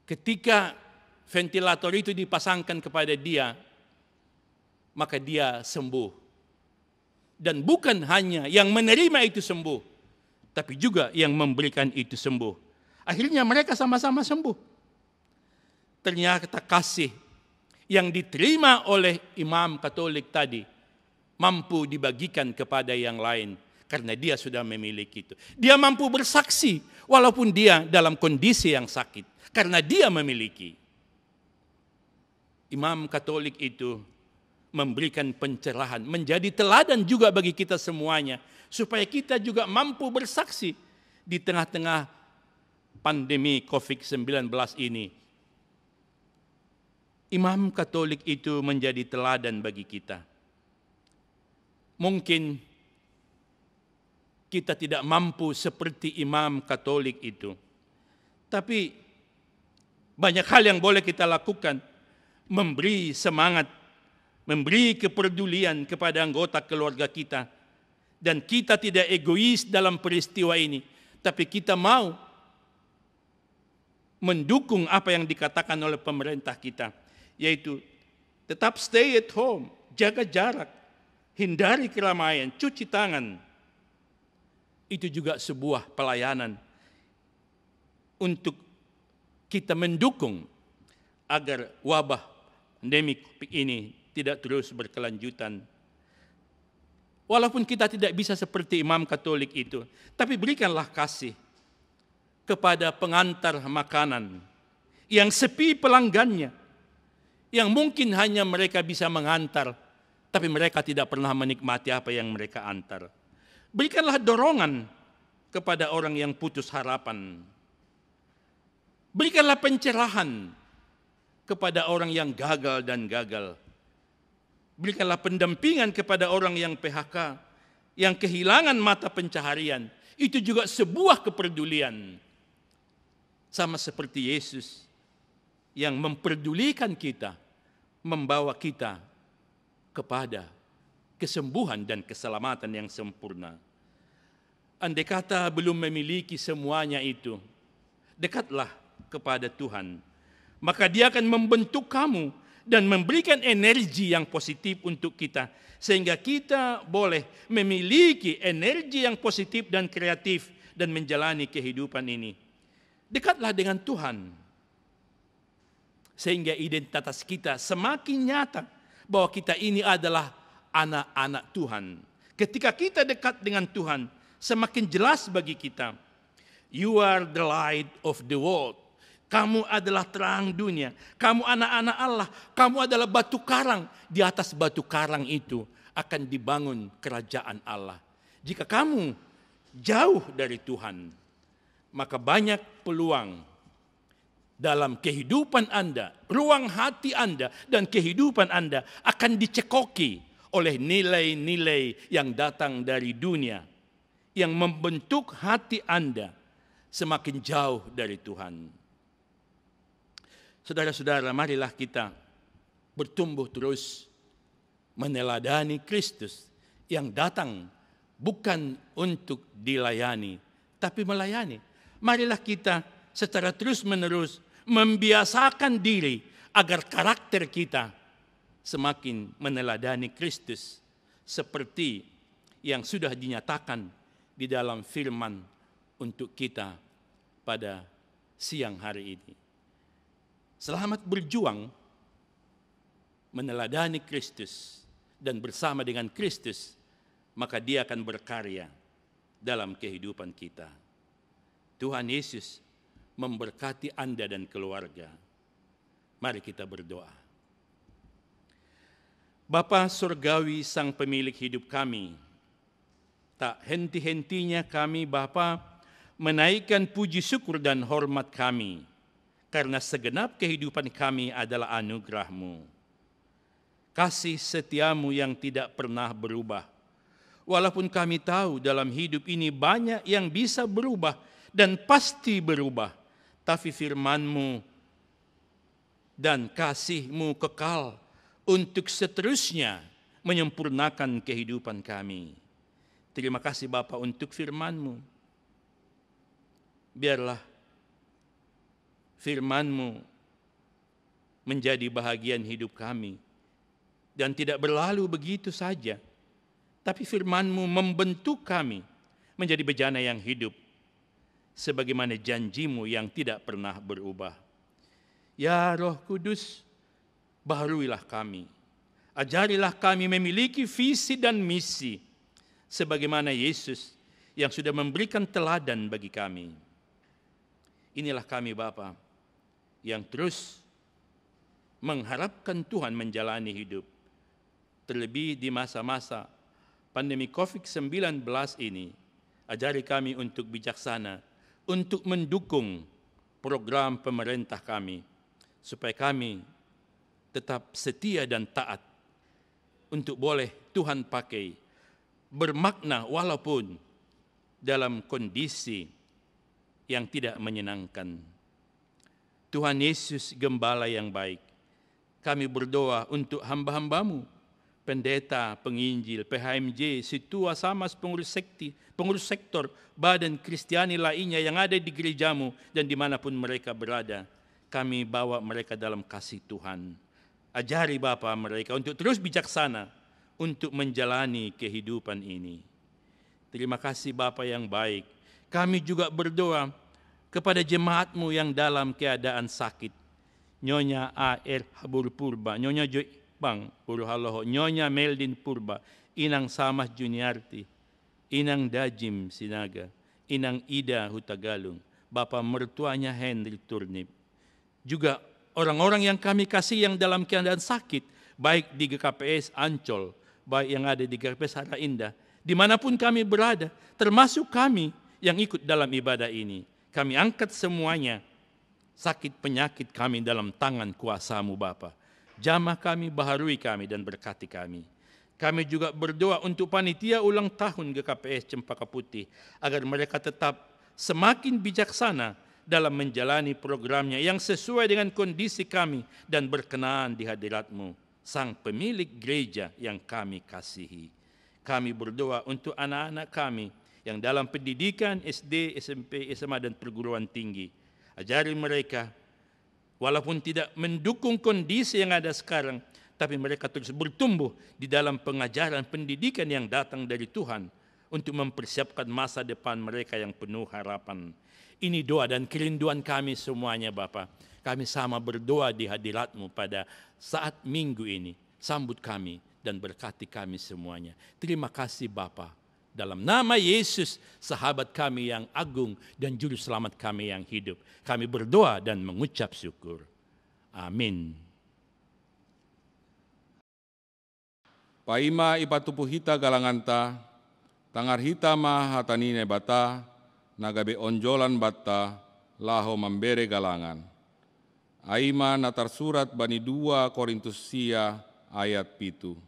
Ketika ventilator itu dipasangkan kepada dia, maka dia sembuh. Dan bukan hanya yang menerima itu sembuh, tapi juga yang memberikan itu sembuh. Akhirnya mereka sama-sama sembuh. Ternyata kasih yang diterima oleh imam Katolik tadi mampu dibagikan kepada yang lain karena dia sudah memiliki itu. Dia mampu bersaksi walaupun dia dalam kondisi yang sakit karena dia memiliki. Imam Katolik itu memberikan pencerahan, menjadi teladan juga bagi kita semuanya supaya kita juga mampu bersaksi di tengah-tengah pandemi COVID-19 ini. Imam Katolik itu menjadi teladan bagi kita. Mungkin kita tidak mampu seperti Imam Katolik itu. Tapi banyak hal yang boleh kita lakukan. Memberi semangat, memberi kepedulian kepada anggota keluarga kita. Dan kita tidak egois dalam peristiwa ini. Tapi kita mau mendukung apa yang dikatakan oleh pemerintah kita. Yaitu tetap stay at home, jaga jarak, hindari keramaian, cuci tangan. Itu juga sebuah pelayanan untuk kita mendukung agar wabah pandemi ini tidak terus berkelanjutan. Walaupun kita tidak bisa seperti Imam Katolik itu, tapi berikanlah kasih kepada pengantar makanan yang sepi pelanggannya, yang mungkin hanya mereka bisa mengantar, tapi mereka tidak pernah menikmati apa yang mereka antar. Berikanlah dorongan kepada orang yang putus harapan. Berikanlah pencerahan kepada orang yang gagal dan gagal. Berikanlah pendampingan kepada orang yang PHK, yang kehilangan mata pencaharian. Itu juga sebuah kepedulian. Sama seperti Yesus yang memperdulikan kita, membawa kita kepada kesembuhan dan keselamatan yang sempurna. Andai kata belum memiliki semuanya itu, dekatlah kepada Tuhan. Maka Dia akan membentuk kamu dan memberikan energi yang positif untuk kita. Sehingga kita boleh memiliki energi yang positif dan kreatif dan menjalani kehidupan ini. Dekatlah dengan Tuhan. Sehingga identitas kita semakin nyata bahwa kita ini adalah anak-anak Tuhan. Ketika kita dekat dengan Tuhan, semakin jelas bagi kita. You are the light of the world. Kamu adalah terang dunia. Kamu anak-anak Allah. Kamu adalah batu karang. Di atas batu karang itu akan dibangun kerajaan Allah. Jika kamu jauh dari Tuhan, maka banyak peluang dalam kehidupan Anda, ruang hati Anda, dan kehidupan Anda akan dicekoki oleh nilai-nilai yang datang dari dunia, yang membentuk hati Anda semakin jauh dari Tuhan. Saudara-saudara, marilah kita bertumbuh terus meneladani Kristus yang datang bukan untuk dilayani, tapi melayani. Marilah kita secara terus-menerus membiasakan diri agar karakter kita semakin meneladani Kristus seperti yang sudah dinyatakan di dalam firman untuk kita pada siang hari ini. Selamat berjuang meneladani Kristus dan bersama dengan Kristus, maka Dia akan berkarya dalam kehidupan kita. Tuhan Yesus memberkati Anda dan keluarga. Mari kita berdoa. Bapa Surgawi, Sang Pemilik hidup kami, tak henti-hentinya kami Bapa menaikkan puji syukur dan hormat kami, karena segenap kehidupan kami adalah anugerah-Mu. Kasih setiamu yang tidak pernah berubah. Walaupun kami tahu dalam hidup ini banyak yang bisa berubah dan pasti berubah, tapi firman-Mu dan kasih-Mu kekal untuk seterusnya menyempurnakan kehidupan kami. Terima kasih Bapa untuk firman-Mu. Biarlah firman-Mu menjadi bahagian hidup kami dan tidak berlalu begitu saja, tapi firman-Mu membentuk kami menjadi bejana yang hidup sebagaimana janji-Mu yang tidak pernah berubah. Ya Roh Kudus, baharuilah kami Ajarilah kami memiliki visi dan misi, sebagaimana Yesus yang sudah memberikan teladan bagi kami. Inilah kami Bapa, yang terus mengharapkan Tuhan menjalani hidup. Terlebih di masa-masa pandemi COVID-19 ini, ajari kami untuk bijaksana, untuk mendukung program pemerintah kami, supaya kami tetap setia dan taat untuk boleh Tuhan pakai bermakna walaupun dalam kondisi yang tidak menyenangkan. Tuhan Yesus Gembala yang baik, kami berdoa untuk hamba-hambamu, pendeta, penginjil, PHMJ, situa samas pengurus sektor, badan Kristiani lainnya yang ada di gerejamu dan dimanapun mereka berada. Kami bawa mereka dalam kasih Tuhan. Ajari Bapa mereka untuk terus bijaksana untuk menjalani kehidupan ini. Terima kasih Bapa yang baik. Kami juga berdoa kepada jemaatmu yang dalam keadaan sakit. Nyonya A.R. Habur Purba, Nyonya Joy Bang Puruhaloho, Nyonya Meldin Purba, Inang Samas Juniarti, Inang Dajim Sinaga, Inang Ida Hutagalung, Bapa mertuanya Henry Turnip. Juga orang-orang yang kami kasih yang dalam keadaan sakit, baik di GKPS Ancol, baik yang ada di GKPS Hara Indah, dimanapun kami berada, termasuk kami yang ikut dalam ibadah ini. Kami angkat semuanya, sakit penyakit kami dalam tangan kuasa-Mu Bapa. Jamah kami, baharui kami, dan berkati kami. Kami juga berdoa untuk panitia ulang tahun GKPS Cempaka Putih, agar mereka tetap semakin bijaksana dalam menjalani programnya yang sesuai dengan kondisi kami dan berkenan di hadirat-Mu, Sang Pemilik Gereja yang kami kasihi. Kami berdoa untuk anak-anak kami yang dalam pendidikan SD, SMP, SMA, dan perguruan tinggi. Ajari mereka, walaupun tidak mendukung kondisi yang ada sekarang, tapi mereka terus bertumbuh di dalam pengajaran pendidikan yang datang dari Tuhan untuk mempersiapkan masa depan mereka yang penuh harapan. Ini doa dan kerinduan kami semuanya Bapa. Kami sama berdoa di hadirat-Mu pada saat minggu ini. Sambut kami dan berkati kami semuanya. Terima kasih Bapa. Dalam nama Yesus, sahabat kami yang agung dan juru selamat kami yang hidup, kami berdoa dan mengucap syukur. Amin. Paima ipatupu hita galanganta, tangar hita ma hatanine bata, nagabe onjolan bata, laho membere galangan. Aima natar surat bani 2 Korintus sia ayat 7.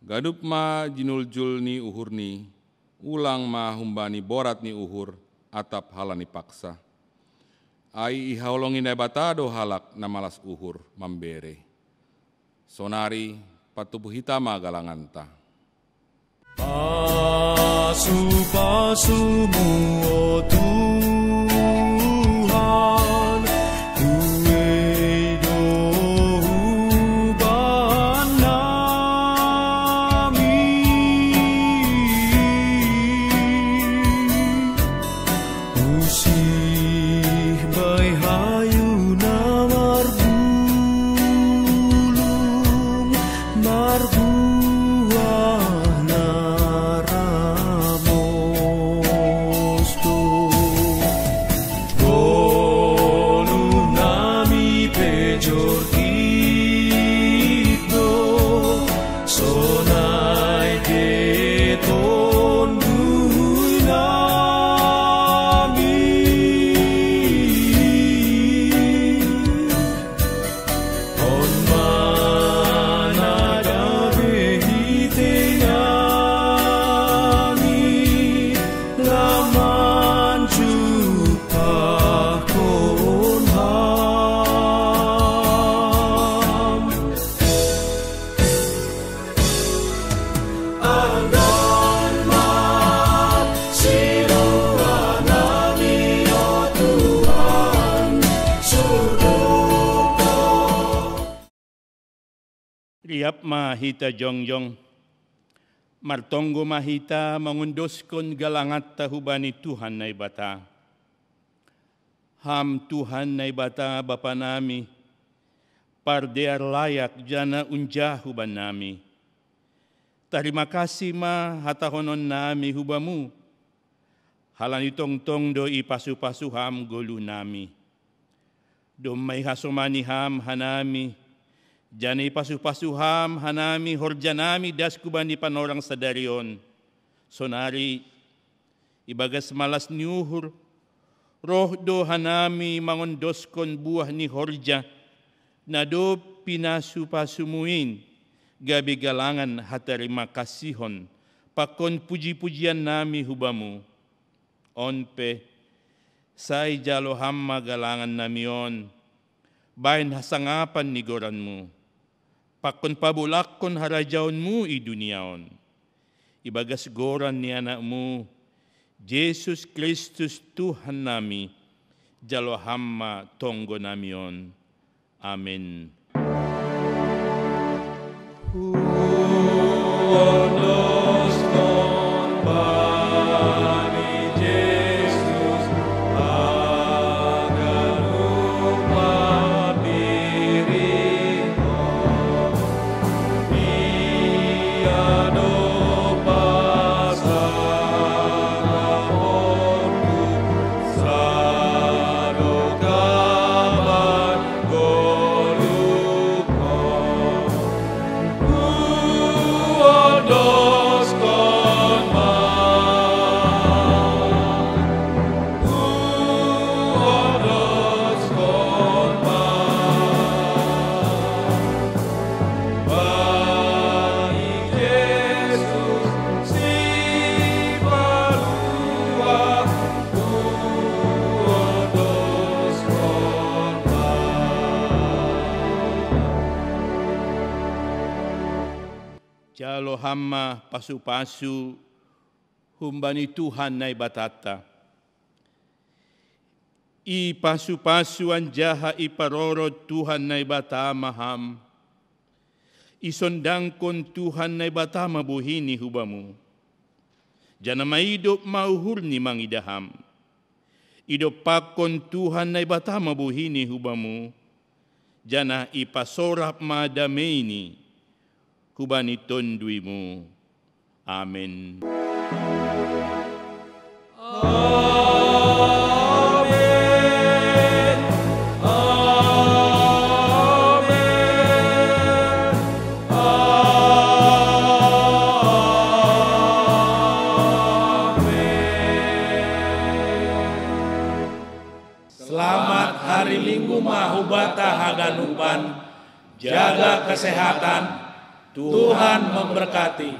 Gadup ma jinuljul ni uhur ni, ulang ma humbani borat ni uhur, atap halani paksa. Ai ihaolongin batado halak na malas uhur membere. Sonari patubuh hitama galanganta. Pasu-pasumu oh Tuhan, Riap mahita jongjong, martonggo mahita mengundoskon galangat tahubani Tuhan na ibata. Ham Tuhan na ibata Bapa nami, pardear layak jana unjah huban nami. Terima kasih ma hatahonon nami hubamu. Halan itong-tong do ipasu-pasuham golu nami. Do may hasomani ham hanami. Jana ipasu-pasuham hanami horjanami das kubani panorang sadarion. Sonari ibagas malas niuhur. Roh do hanami mangondoskon buah ni horja. Na do pinasupasumuin gabi galangan hatarima kasihon pakon puji-pujian nami hubamu onpe say jalo hamma galangan namion bain hasangapan ni goranmu pakon pabulakon harajaonmu i duniaon ibagas goran ni anakmu Jesus Kristus Tuhan nami jalo hamma tonggo namion. Amin. Jalo hamma pasu-pasu humbani Tuhan nai batata. I pasu-pasu anjaha iparoro Tuhan nai batama ham. Isondangkon Tuhan nai batama buhini hubamu. Jana maidop mauhur ni mangidaham. Idop pakon Tuhan nai batama buhini hubamu. Jana ipasorap madameini. Kubani tonduimu. Amin. Amen. Amen. Amen. Selamat hari Minggu Mahubata Haganupan. Jaga kesehatan. Tuhan memberkati.